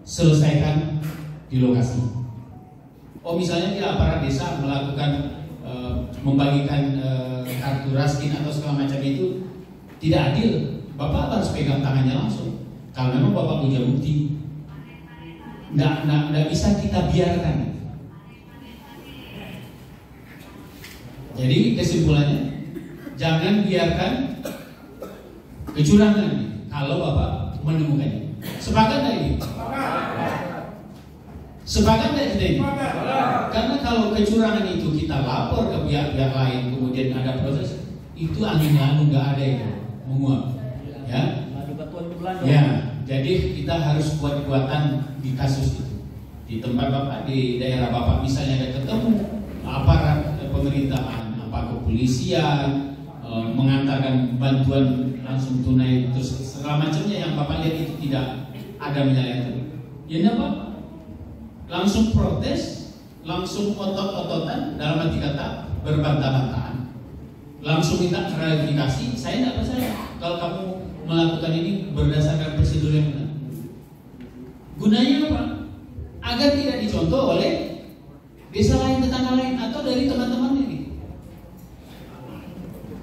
selesaikan di lokasi. misalnya dia aparat desa melakukan membagikan kartu raskin atau segala macam itu tidak adil, Bapak harus pegang tangannya langsung. Kalau memang Bapak punya bukti, nggak bisa kita biarkan. Jadi kesimpulannya, jangan biarkan kecurangan kalau Bapak menemukannya. Sepakat nggak ini? Sepakat nggak kita ini? Karena kalau kecurangan itu kita lapor ke pihak-pihak lain, kemudian ada proses, itu angin lalu nggak ada itu menguap, ya. Ya, jadi kita harus kuat-kuatan di kasus itu. Di tempat Bapak, di daerah Bapak misalnya ada ketemu aparat pemerintahan, kepolisian, mengantarkan bantuan langsung tunai, terus segala macamnya yang Bapak lihat itu tidak ada menyalahi, ya enggak Pak? Langsung protes, langsung otot-ototan, dalam arti kata berbantah-bantahan, langsung minta klarifikasi. Saya tidak percaya kalau kamu melakukan ini berdasarkan prosedur yang benar. Gunanya apa? Agar tidak dicontoh oleh desa lain, tetangga lain, atau dari teman-teman ini.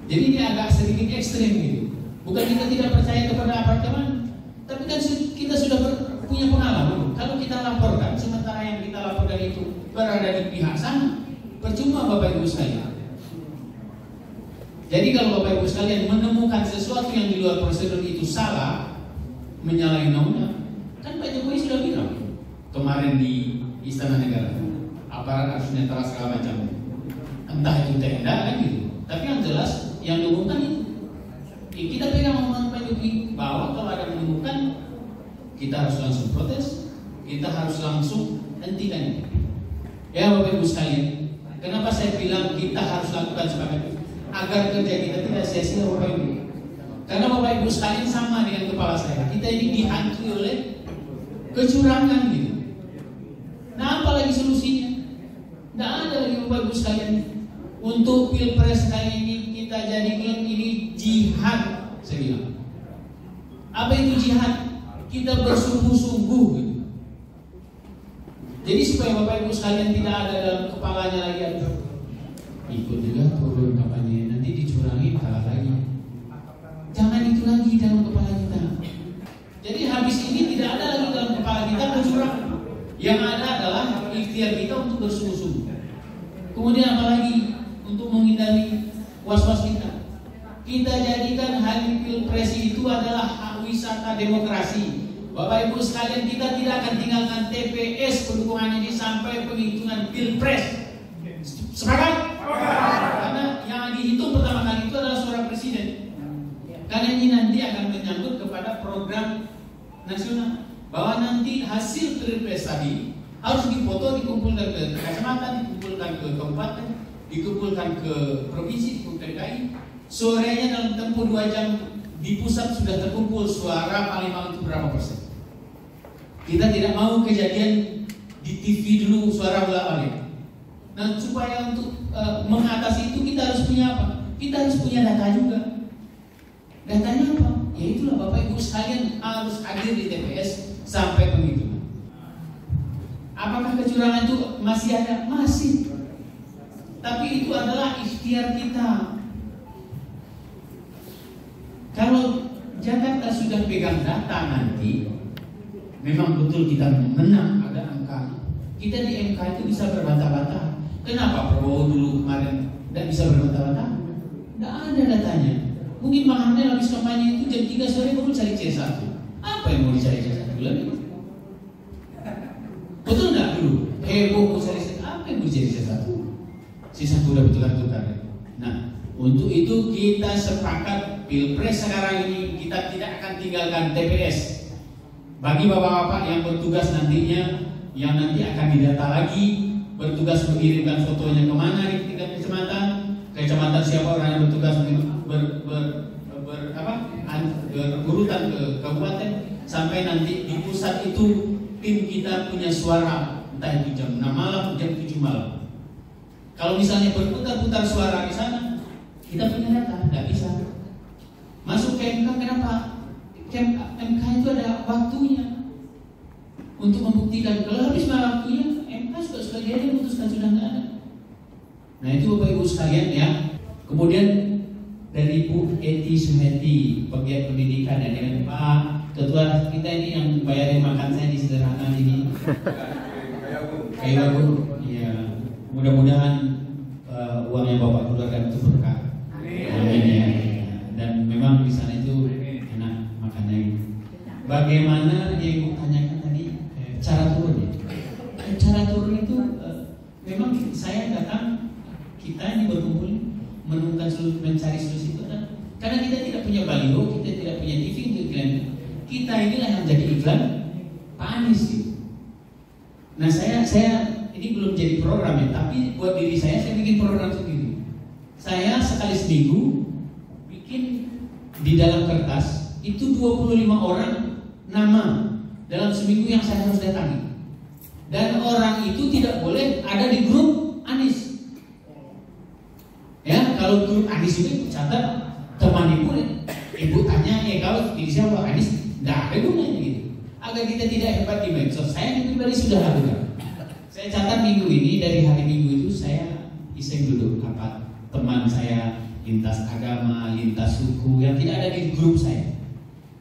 Jadi ini agak sedikit ekstrim gitu. Bukan kita tidak percaya kepada apartemen, tapi kan kita sudah punya pengalaman. Kalau kita laporkan, sementara yang kita laporkan itu berada di pihak sana, percuma Bapak Ibu sekalian. Jadi kalau Bapak Ibu sekalian menemukan sesuatu yang di luar prosedur itu salah, menyalahi undang-undang, kan Pak Jokowi sudah bilang kemarin di Istana Negara, aparat harus netral segala macam. Entah itu tenda kan gitu. Tapi yang jelas yang diumumkan itu kita pegang omongan Pak Jokowi bahwa kalau ada menemukan kita harus langsung protes, kita harus langsung hentikan itu. Ya Bapak Ibu sekalian, kenapa saya bilang kita harus lakukan sebagai agar kerja kita tidak sia-sia Bapak Ibu? Karena Bapak Ibu sekalian sama dengan kepala saya, kita ini dihantui oleh kecurangan gitu. Nah apa lagi solusinya? Tidak ada lagi Bapak Ibu sekalian. Untuk pilpres kali ini kita jadikan ini jihad, saya bilang. Apa itu jihad? Kita bersungguh-sungguh gitu. Jadi supaya Bapak Ibu sekalian tidak ada dalam kepalanya lagi ikut juga program kampanye, nanti dicurangi kalah lagi. Jangan itu lagi dalam kepala kita. Jadi habis ini tidak ada lagi dalam kepala kita kecurangan. Yang ada adalah ikhtiar kita untuk bersungguh-sungguh. Kemudian apalagi untuk menghindari was-was kita. Kita jadikan hari pilpres itu adalah hak wisata demokrasi. Bapak Ibu sekalian, kita tidak akan tinggalkan TPS pendukungan ini sampai penghitungan pilpres. Sepakat? Karena yang dihitung pertama kali itu adalah suara presiden. Karena ini nanti akan menyangkut kepada program nasional. Bahwa nanti hasil pilpres tadi harus dipoto, dikumpulkan ke kecamatan, dikumpulkan ke kabupaten, dikumpulkan ke provinsi, dikumpulkan ke DKI. Sorenya dalam tempo 2 jam di pusat sudah terkumpul suara paling banyak itu berapa persen. Kita tidak mau kejadian di TV dulu suara bolak-balik. Nah supaya untuk mengatasi itu kita harus punya apa? Kita harus punya data juga. Datanya apa? Ya itulah Bapak Ibu sekalian harus hadir di TPS sampai penghitungan. Apakah kecurangan itu masih ada? Masih. Tapi itu adalah ikhtiar kita. Kalau Jakarta sudah pegang data nanti, memang betul kita menang, ada angka. Kita di MK itu bisa berbantah-bantah. Kenapa Prabowo dulu kemarin tidak bisa berbantah-bantah? Tidak ada datanya. Mungkin Bang Hamdan habis kampanye itu jam 3 sore baru cari C1. Apa yang mau dicari C1 lagi? Betul nggak dulu? Heboh mau cari C1. Apa yang mau dicari C1? C1 udah bertukar-tukar. Nah, untuk itu kita sepakat pilpres sekarang ini kita tidak akan tinggalkan TPS. Bagi bapak-bapak yang bertugas nantinya, yang nanti akan didata lagi, bertugas mengirimkan fotonya kemana di tingkat kecamatan siapa orang yang bertugas berurutan ke kabupaten, sampai nanti di pusat itu tim kita punya suara, entah itu jam 6 malam, jam 7 malam. Kalau misalnya berputar-putar suara di sana, kita punya data, tidak bisa. Masuk ke MK, kenapa? MK itu ada waktunya untuk membuktikan. Kalau habis waktunya, MK suka-suka dia memutuskan sudah nggak ada. Nah itu Bapak Ibu sekalian ya. Kemudian dari Bu Eti Suheti, pegiat pendidikan ya, dengan Pak Ketua kita ini yang bayarin makan saya di sederhana ini. Kayak Bu, ya mudah-mudahan uang yang Bapak keluarkan itu berkah. Amin ya. Dan memang di sana itu enak makannya. Bagaimana yang Ibu tanyakan tadi cara turunnya? Cara turun itu memang saya datang, kita ini berkumpul menemukan mencari solusi itu karena kita tidak punya baliho, kita tidak punya TV untuk iklan. Kita inilah yang jadi iklan Pak Anies gitu. Nah saya ini belum jadi program ya, tapi buat diri saya bikin program sendiri. Saya sekali seminggu bikin di dalam kertas itu 25 orang nama dalam seminggu yang saya harus datangi. Dan orang itu tidak boleh ada di grup Anies. Ya, kalau grup Anies itu catat teman ibu tanya, kalau di siapa Anies? Tidak ada gunanya gitu. Agar kita tidak hebat di medsos, saya pribadi sudah lakukan. Saya catat minggu ini, dari hari Minggu itu saya iseng dulu apa teman saya lintas agama, lintas suku yang tidak ada di grup saya.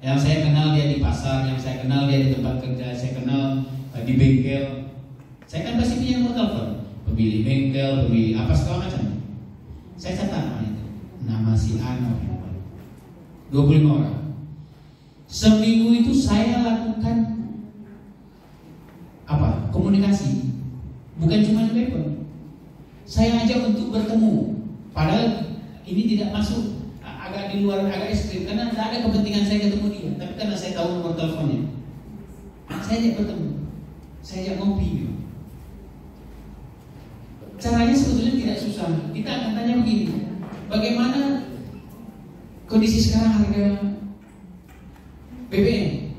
Yang saya kenal dia di pasar, yang saya kenal dia di tempat kerja, saya kenal di bengkel. Saya kan pasti punya nomor telepon, pemilik bengkel, pemilik apa segala macam. Saya catat nama si Ano, 25 orang. Seminggu itu saya lakukan apa? Komunikasi, bukan cuma telepon. Saya ajak untuk bertemu, padahal ini tidak masuk, agak di luar, agak ekstrim karena tidak ada kepentingan saya ketemu dia. Tapi karena saya tahu nomor teleponnya, saya ajak bertemu, saya ajak ngopi. Caranya sebetulnya tidak susah. Kita akan tanya begini, bagaimana kondisi sekarang harga BBM?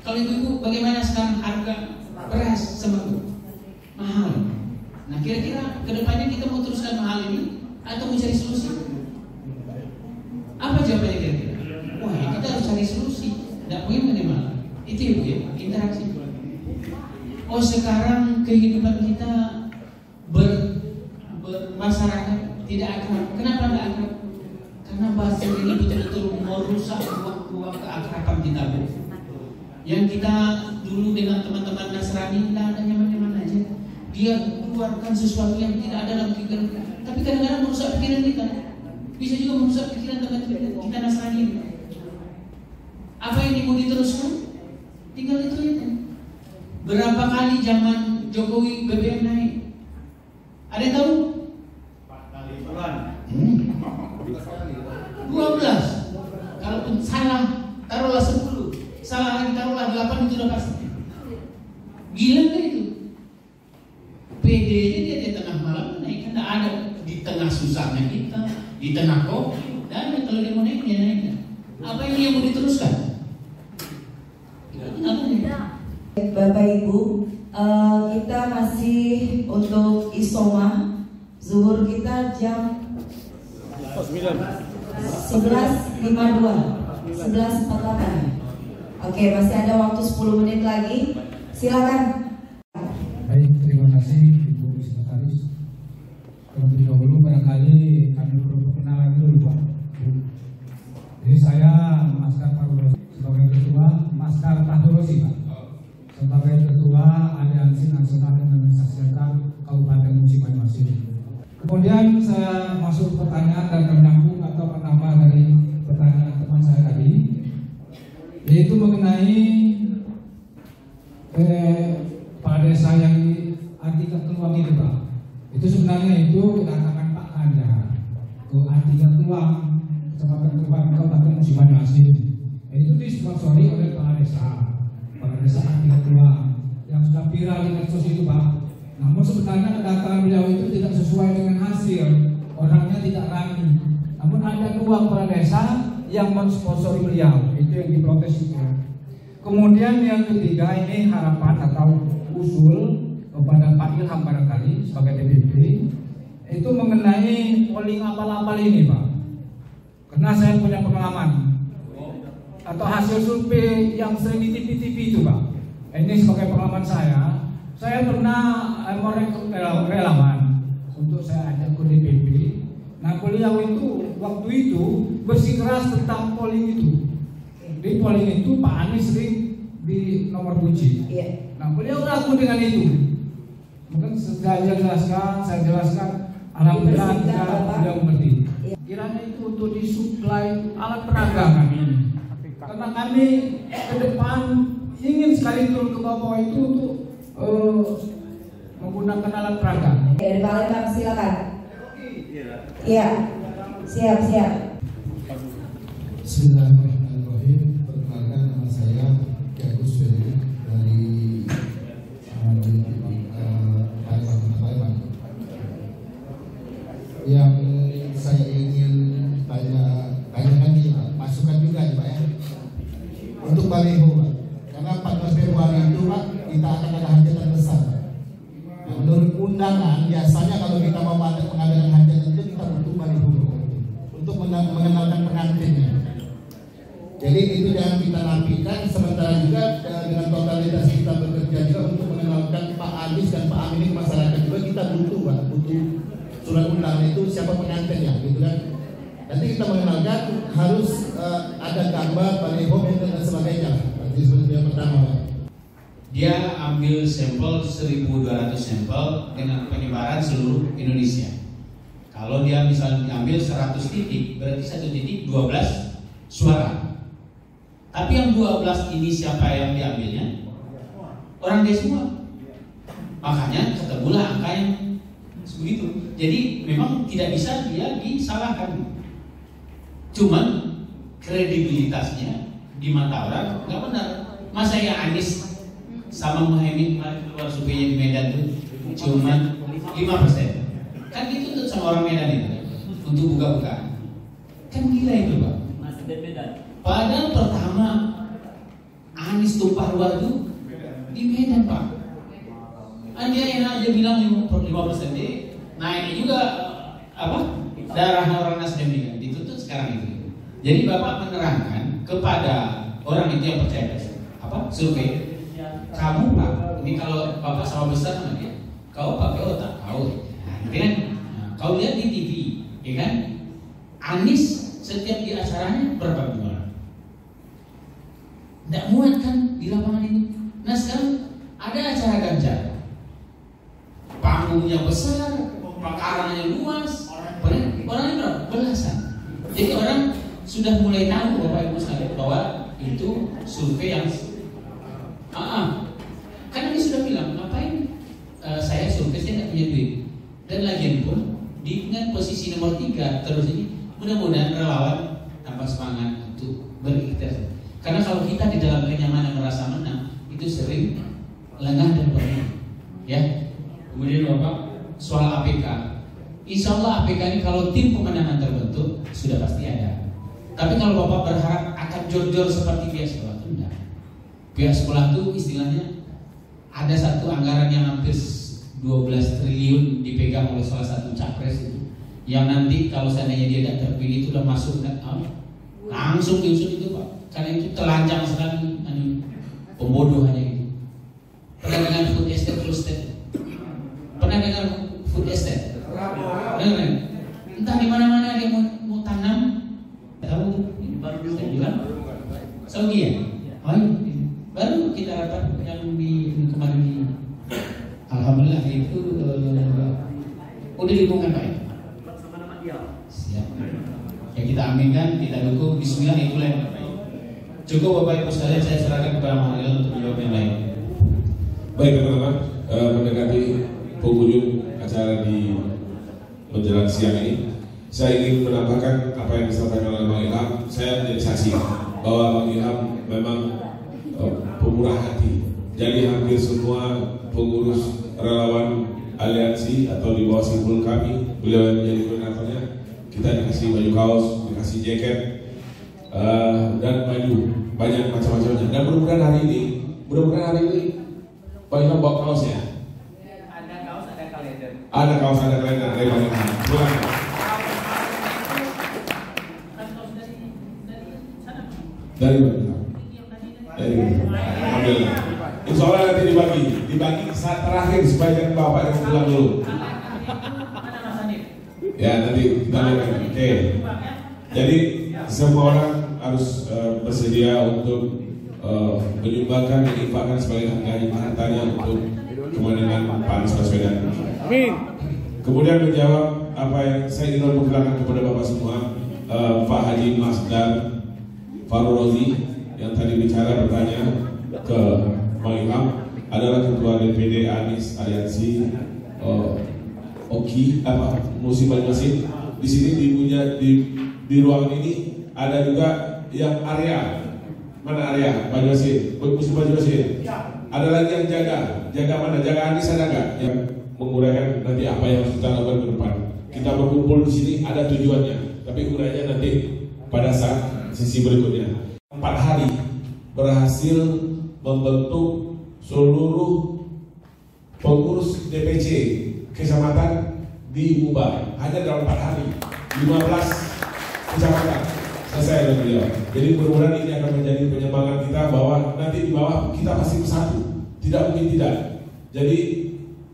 Kalau ibu-ibu bagaimana sekarang harga beras sembako? Mahal. Nah kira-kira kedepannya kita mau teruskan mahal ini atau mencari solusi? Apa jawabannya kira-kira? Wah ya kita harus cari solusi. Tidak mungkin mahal. Itu ibu ya, interaksi. Oh sekarang kehidupan kita bermasyarakat tidak akrab. Kenapa tidak akrab? Karena bahasa ini betul-betul merusak ruang keakraban kita. Yang kita dulu dengan teman-teman Nasrani tidak ada nyaman-nyaman aja. Dia keluarkan sesuatu yang tidak ada dalam pikiran kita. Tapi kadang-kadang merusak pikiran kita. Bisa juga merusak pikiran teman-teman kita Nasrani. Apa yang mau diteruskan? Tinggal itu aja. Berapa kali zaman Jokowi BBM naik? Ada yang tahu?
4 kali bulan.
12. Kalaupun salah, taruhlah 10. Salah lagi taruhlah 8, itu udah pasti. Gila kan itu? PD-nya dia di tengah malam naik, kan ada di tengah susahnya kita, di tengah COVID, dan kalau dia mau naik dia naik. Apa yang dia mau diteruskan?
Bapak Ibu, kita masih untuk isoma. Zuhur kita jam 11.52, 11.48. Oke, masih ada waktu 10 menit lagi. Silakan.
Baik, terima kasih Ibu Sekretaris. Terlebih dahulu barangkali kami perlu perkenalan dulu Pak. Jadi saya Maskar Tahurosi sebagai Ketua, Maskar Tahurosi Pak, sebagai Ketua Aliansi Nasional Indonesia Selatan Kabupaten Musi Banyuasin. Kemudian saya masuk pertanyaan dan menyambung atau menambah dari pertanyaan teman saya tadi, yaitu mengenai Pak Desa yang diartikan Keluang itu Pak. Itu sebenarnya itu dikatakan Pak Ganjar ke artikan Keluang, Kecamatan Keluang, Kabupaten Musi Banyuasin. Itu disponsori oleh Pak Desa artikan Keluang yang sudah viral di medsos itu Pak. Namun sebenarnya kedatangan beliau itu tidak sesuai dengan hasil, orangnya tidak ramai. Namun ada uang kepala desa yang mensponsori beliau, itu yang diprotes itu. Kemudian yang ketiga ini harapan atau usul kepada Pak Ilham barangkali sebagai DPP, itu mengenai polling apal-apal ini Pak. Karena saya punya pengalaman atau hasil survei yang sering di TV-TV itu Pak. Ini sebagai pengalaman saya pernah relawan untuk saya ajak ke DPP. Nah beliau itu waktu itu bersikeras tentang polling itu. Di polling itu Pak Anies sering di nomor kunci. Nah beliau ragu dengan itu. Mungkin saya jelaskan, alhamdulillah beliau mengerti. Kiranya itu untuk disuplai alat peraga kami ini. Karena kami ke depan ingin sekali turun ke bawah itu untuk menggunakan alat peraga.
Dari Palembang silakan. Iya, siap.
Bismillahirrahmanirrahim. Perkenalkan nama saya Ki Agus Ferry dari Palembang. Yang saya ingin tanyakan ini Pak, masukan juga nih Pak ya. Untuk baliho Pak, karena 14 Februari itu Pak kita akan ada hajatan besar Pak. Nah, menurut undangan biasanya kalau kita mau mengadakan hajatan itu kita butuh baliho untuk mengenalkan pengantinnya. Jadi itu jangan kita nafikan, sementara juga dengan totalitas kita bekerja juga untuk mengenalkan Pak Anies dan Pak Amin ke masyarakat juga kita butuh Pak, butuh surat undangan itu siapa pengantinnya gitu kan. Nanti kita mengenalkan harus ada gambar, baliho dan sebagainya. Nanti seperti yang pertama Pak.
Dia ambil sampel 1.200 sampel dengan penyebaran seluruh Indonesia. Kalau dia misalnya diambil 100 titik, berarti 1 titik 12 suara. Tapi yang 12 ini siapa yang diambilnya? Orang dia semua. Makanya ketemulah angka yang begitu. Jadi memang tidak bisa dia disalahkan. Cuman kredibilitasnya di mata orang nggak benar. Masa ya Anies sama Muhaimin keluar surveinya di Medan itu cuman 5%. Kan dituntut sama orang Medan itu untuk buka-bukaan. Kan gila itu Pak. Padahal pertama Anies tumpah luar itu di Medan Pak. Dia enak aja bilang 5% deh. Naiknya juga darah orang Nasdem juga dituntut sekarang itu. Jadi Bapak menerangkan kepada orang itu yang percaya survei. Kamu Pak, ini kalau Bapak sama besar sama dia, kau pakai otak kau, kan? Kau lihat di TV, ya kan? Anies setiap di acaranya berapa jual? Tidak muat kan di lapangan itu. Nah sekarang ada acara Ganjar, panggungnya besar, pekarannya luas, orangnya berapa? Belasan. Jadi orang sudah mulai tahu Bapak Ibu sekalian bahwa itu survei yang karena dia sudah bilang ngapain saya survei, saya tidak punya duit. Dan lagian pun dengan posisi nomor 3 terus ini mudah-mudahan relawan tambah semangat untuk berikhtiar. Karena kalau kita di dalam kenyamanan merasa menang itu sering lengah dan pernah ya. Kemudian Bapak soal APK, insya Allah APK ini kalau tim pemenangan terbentuk sudah pasti ada. Tapi kalau Bapak berharap akan jor-jor seperti biasa, Bapak enggak. Pihak sekolah itu istilahnya ada satu anggaran yang hampir 12 triliun dipegang oleh salah satu capres itu, yang nanti kalau seandainya dia tidak terpilih itu udah masuk langsung diusut itu Pak, karena itu telanjang sekali pembodohannya itu. Pernah dengar food estate? Pernah dengar food estate? Dengar? Entah di mana-mana dia mau tanam, tahu baru saya bilang Saudi ya? Baru kita rapat yang di kemarin ini. Alhamdulillah itu udah dibuka Pak. Siap. Ya kita aminkan, kita dukung. Bismillah itulah yang terbaik. Cukup Bapak Ibu sekalian, saya serahkan kepada Mario untuk menjawab yang lain.
Baik teman-teman, mendekati penghujung acara di menjelang siang ini, saya ingin menambahkan apa yang disampaikan oleh Bang Ilham. Saya menjadi saksi bahwa Bang Ilham memang pemurah hati. Jadi hampir semua pengurus relawan aliansi atau di bawah simpul kami, beliau yang menjadi koordinatornya, kita dikasih baju kaos, dikasih jaket, dan baju banyak macam-macamnya. Dan mudah-mudahan hari ini Pak Ilham bawa kaos ya.
Ada kaos, ada kalender.
Ada kaos, ada kalender dari Bang Ilham. Silakan. Dari Bang Ilham. Alhamdulillah. Insya Allah nanti dibagi saat terakhir supaya kan Bapak yang pulang dulu. Ya nanti kita lihat. Oke. Jadi semua orang harus bersedia untuk menyumbangkan, menginfakkan sebagai hartanya untuk kemenangan Pak Anies Baswedan. Amin. Kemudian menjawab apa yang saya ingin memperkenalkan kepada Bapak semua, Pak Haji Masdar Farurozi yang tadi bicara bertanya ke Bang Ilham adalah Ketua DPD Anies Aliansi Oki Musim Banyuasin. Di sini di ruangan ini ada juga yang area. Mana area Banyuasin? Musim Banyuasin. Ada lagi yang jaga mana? Jaga Anies ada nggak? Yang menguraikan nanti apa yang harus kita lakukan ke depan. Kita berkumpul di sini ada tujuannya, tapi urainya nanti pada saat sesi berikutnya. 4 hari berhasil membentuk seluruh pengurus DPC kecamatan di Ubah hanya dalam 4 hari 15 kecamatan selesai oleh beliau. Jadi mudah-mudahan ini akan menjadi penyemangat kita bahwa nanti di bawah kita pasti bersatu, tidak mungkin tidak. Jadi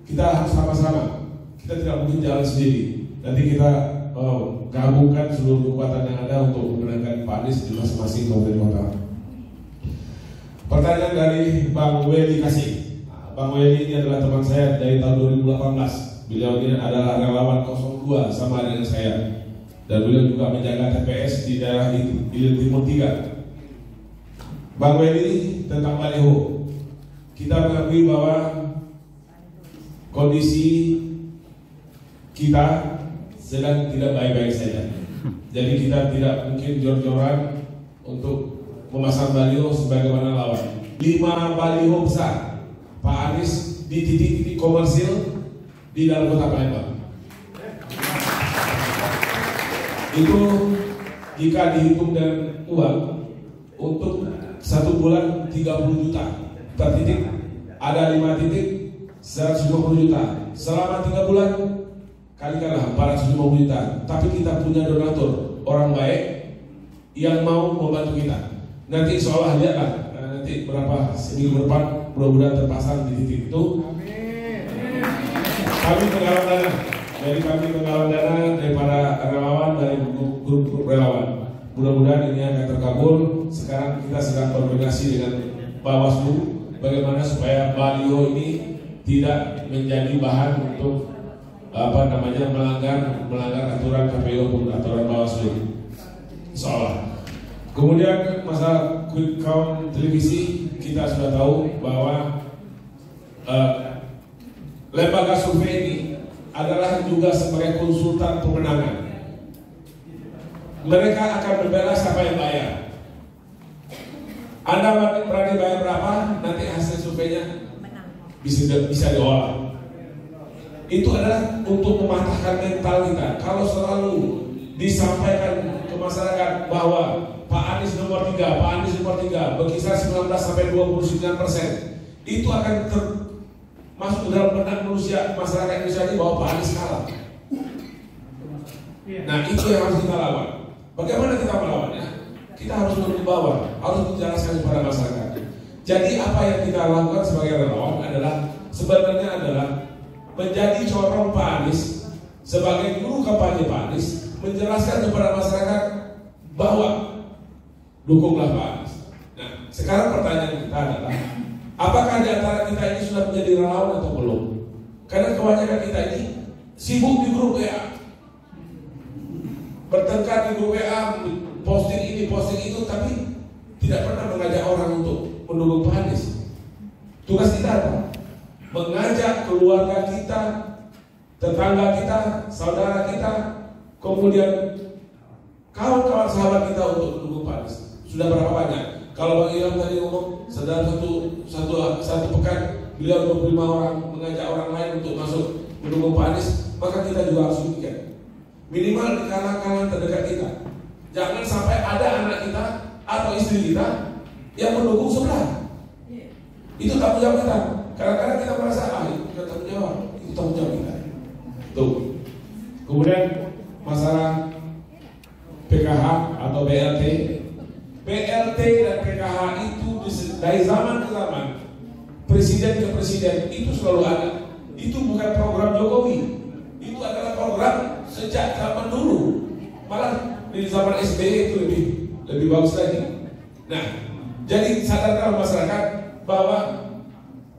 kita harus sama-sama, kita tidak mungkin jalan sendiri. Nanti kita gabungkan seluruh kekuatan yang ada untuk memenangkan Pak Anies di masing-masing kabupaten kota. Pertanyaan dari Bang Weli Kasih. Bang Weli ini adalah teman saya dari tahun 2018. Beliau ini adalah relawan 02 sama dengan saya. Dan beliau juga menjaga TPS di daerah Ilir Timur 3. Bang Weli tentang baliho. Kita mengakui bahwa kondisi kita sedang tidak baik-baik saja. Jadi kita tidak mungkin jor-joran untuk memasang baliho sebagaimana lawan. 5 baliho besar Pak Anies di titik-titik komersil di dalam kota Palembang. Itu jika dihitung dengan uang untuk 1 bulan 30 juta per titik, ada 5 titik 150 juta. Selama 3 bulan kalikanlah 450 juta. Tapi kita punya donatur orang baik yang mau membantu kita. Nanti insya Allah lihatlah nanti berapa seminggu depan mudah-mudahan terpasang di titik itu. Kami menggalang dana. Jadi kami menggalang dana dari para relawan, dari grup-grup relawan. Mudah-mudahan ini akan terkabul. Sekarang kita sedang koordinasi dengan Bawaslu bagaimana supaya baliho ini tidak menjadi bahan untuk melanggar aturan KPU maupun aturan Bawaslu. Insyaallah. Kemudian masalah quick count televisi, kita sudah tahu bahwa lembaga survei ini adalah juga sebagai konsultan pemenangan. Mereka akan membela siapa yang bayar. Anda berani bayar berapa, nanti hasil surveinya bisa diolah. Itu adalah untuk mematahkan mental kita. Kalau selalu disampaikan ke masyarakat bahwa Pak Anies nomor 3, Pak Anies nomor 3 berkisar 19-29%, itu akan masuk ke dalam benak manusia masyarakat Indonesia ini bahwa Pak Anies kalah. Nah itu yang harus kita lawan. Bagaimana kita melawannya? Kita harus membawa, harus menjelaskan kepada masyarakat. Jadi apa yang kita lakukan sebagai relawan sebenarnya adalah menjadi corong Pak Anies sebagai guru kampanye Pak Anies, menjelaskan kepada masyarakat bahwa dukunglah Pak Anies. Nah, sekarang pertanyaan kita adalah, apakah di antara kita ini sudah menjadi relawan atau belum? Karena kebanyakan kita ini sibuk di grup WA, bertengkar di grup WA, posting ini, posting itu, tapi tidak pernah mengajak orang untuk mendukung Pak Anies. Tugas kita apa? Mengajak keluarga kita, tetangga kita, saudara kita, kemudian kawan-kawan sahabat kita untuk mendukung Pak Anies. Sudah berapa banyak? Kalau Bang Ilham tadi ngomong, sedang satu pekan beliau 25 orang mengajak orang lain untuk masuk mendukung Pak Anies, maka kita juga harus demikian. Minimal di kalangan terdekat kita. Jangan sampai ada anak kita atau istri kita yang mendukung sebelah. Itu tanggung jawab kita. Kadang-kadang kita merasa itu bukan tanggung jawab, itu tanggung jawab kita. Tuh. Kemudian masalah PKH atau BLT dan PKH itu dari zaman ke zaman presiden ke presiden itu selalu ada. Itu bukan program Jokowi, itu adalah program sejak zaman dulu. Malah di zaman SBY itu lebih bagus lagi. Nah, jadi sadarkan masyarakat bahwa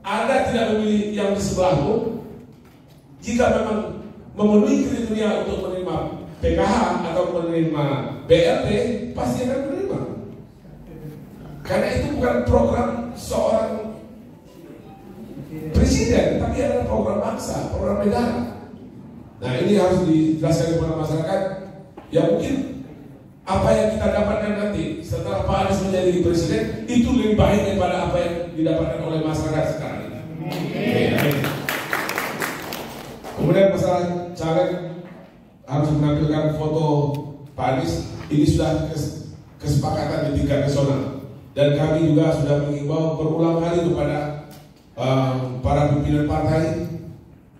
Anda tidak memilih yang di sebelahmu. Jika memang memenuhi kriteria untuk menerima PKH atau menerima BLT, pasti akan menerima. Karena itu bukan program seorang presiden, tapi adalah program bangsa, program negara. Nah, ini harus dijelaskan kepada masyarakat. Ya mungkin apa yang kita dapatkan nanti setelah Pak Anies menjadi presiden itu lebih baik daripada apa yang didapatkan oleh masyarakat sekarang ini. Kemudian masalah caleg harus menampilkan foto Pak Anies, ini sudah kesepakatan di tingkat nasional, dan kami juga sudah mengimbau berulang kali kepada para pimpinan partai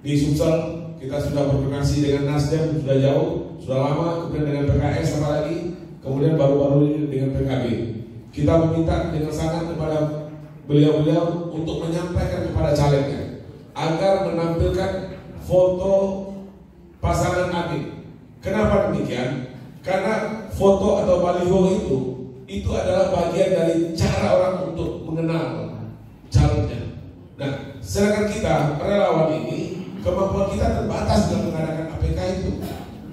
di Sumsel. Kita sudah berkoordinasi dengan Nasdem sudah jauh, sudah lama, kemudian dengan PKS apalagi, kemudian baru-baru ini dengan PKB. Kita meminta dengan sangat kepada beliau-beliau untuk menyampaikan kepada calegnya agar menampilkan foto pasangan Amin. Kenapa demikian? Karena foto atau baliho itu adalah bagian dari cara orang untuk mengenal calonnya. Nah, sedangkan kita relawan ini kemampuan kita terbatas dalam mengadakan APK itu,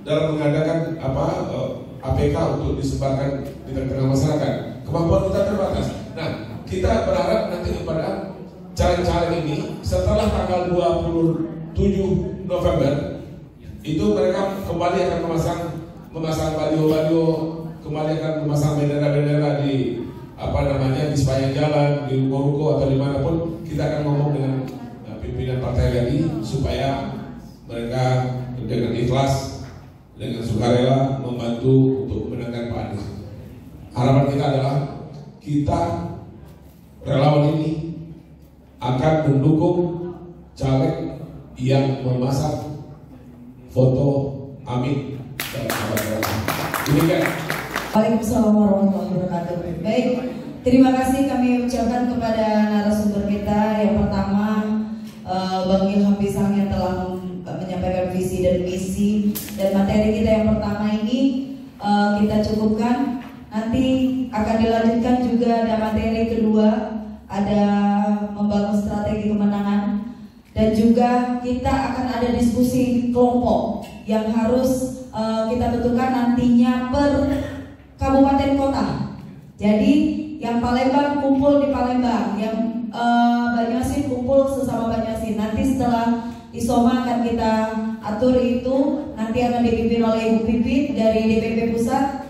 dalam mengadakan APK untuk disebarkan di tengah-tengah masyarakat. Kemampuan kita terbatas. Nah, kita berharap nanti kepada caleg-caleg ini setelah tanggal 27 November itu mereka kembali akan memasang baliho-baliho, kembali akan memasang bendera-bendera di di sepanjang jalan, di ruko-ruko atau dimanapun. Kita akan ngomong dengan pimpinan partai lagi supaya mereka dengan ikhlas, dengan sukarela membantu untuk memenangkan Pak Anies. Harapan kita adalah kita relawan ini akan mendukung caleg yang memasang foto Amin dan kawan-kawan. Demikian.
Waalaikumsalam warahmatullahi wabarakatuh. Baik, terima kasih kami ucapkan kepada narasumber kita. Yang pertama, Bang Ilham Pisang yang telah menyampaikan visi dan misi, dan materi kita yang pertama ini kita cukupkan. Nanti akan dilanjutkan juga ada materi kedua, ada membangun strategi kemenangan, dan juga kita akan ada diskusi kelompok yang harus kita tentukan nantinya per kabupaten kota. Jadi yang Palembang kumpul di Palembang, yang Banyuasin kumpul sesama Banyuasin. Nanti setelah Isoma akan kita atur itu, nanti akan dipimpin oleh Ibu Pipit dari DPP Pusat.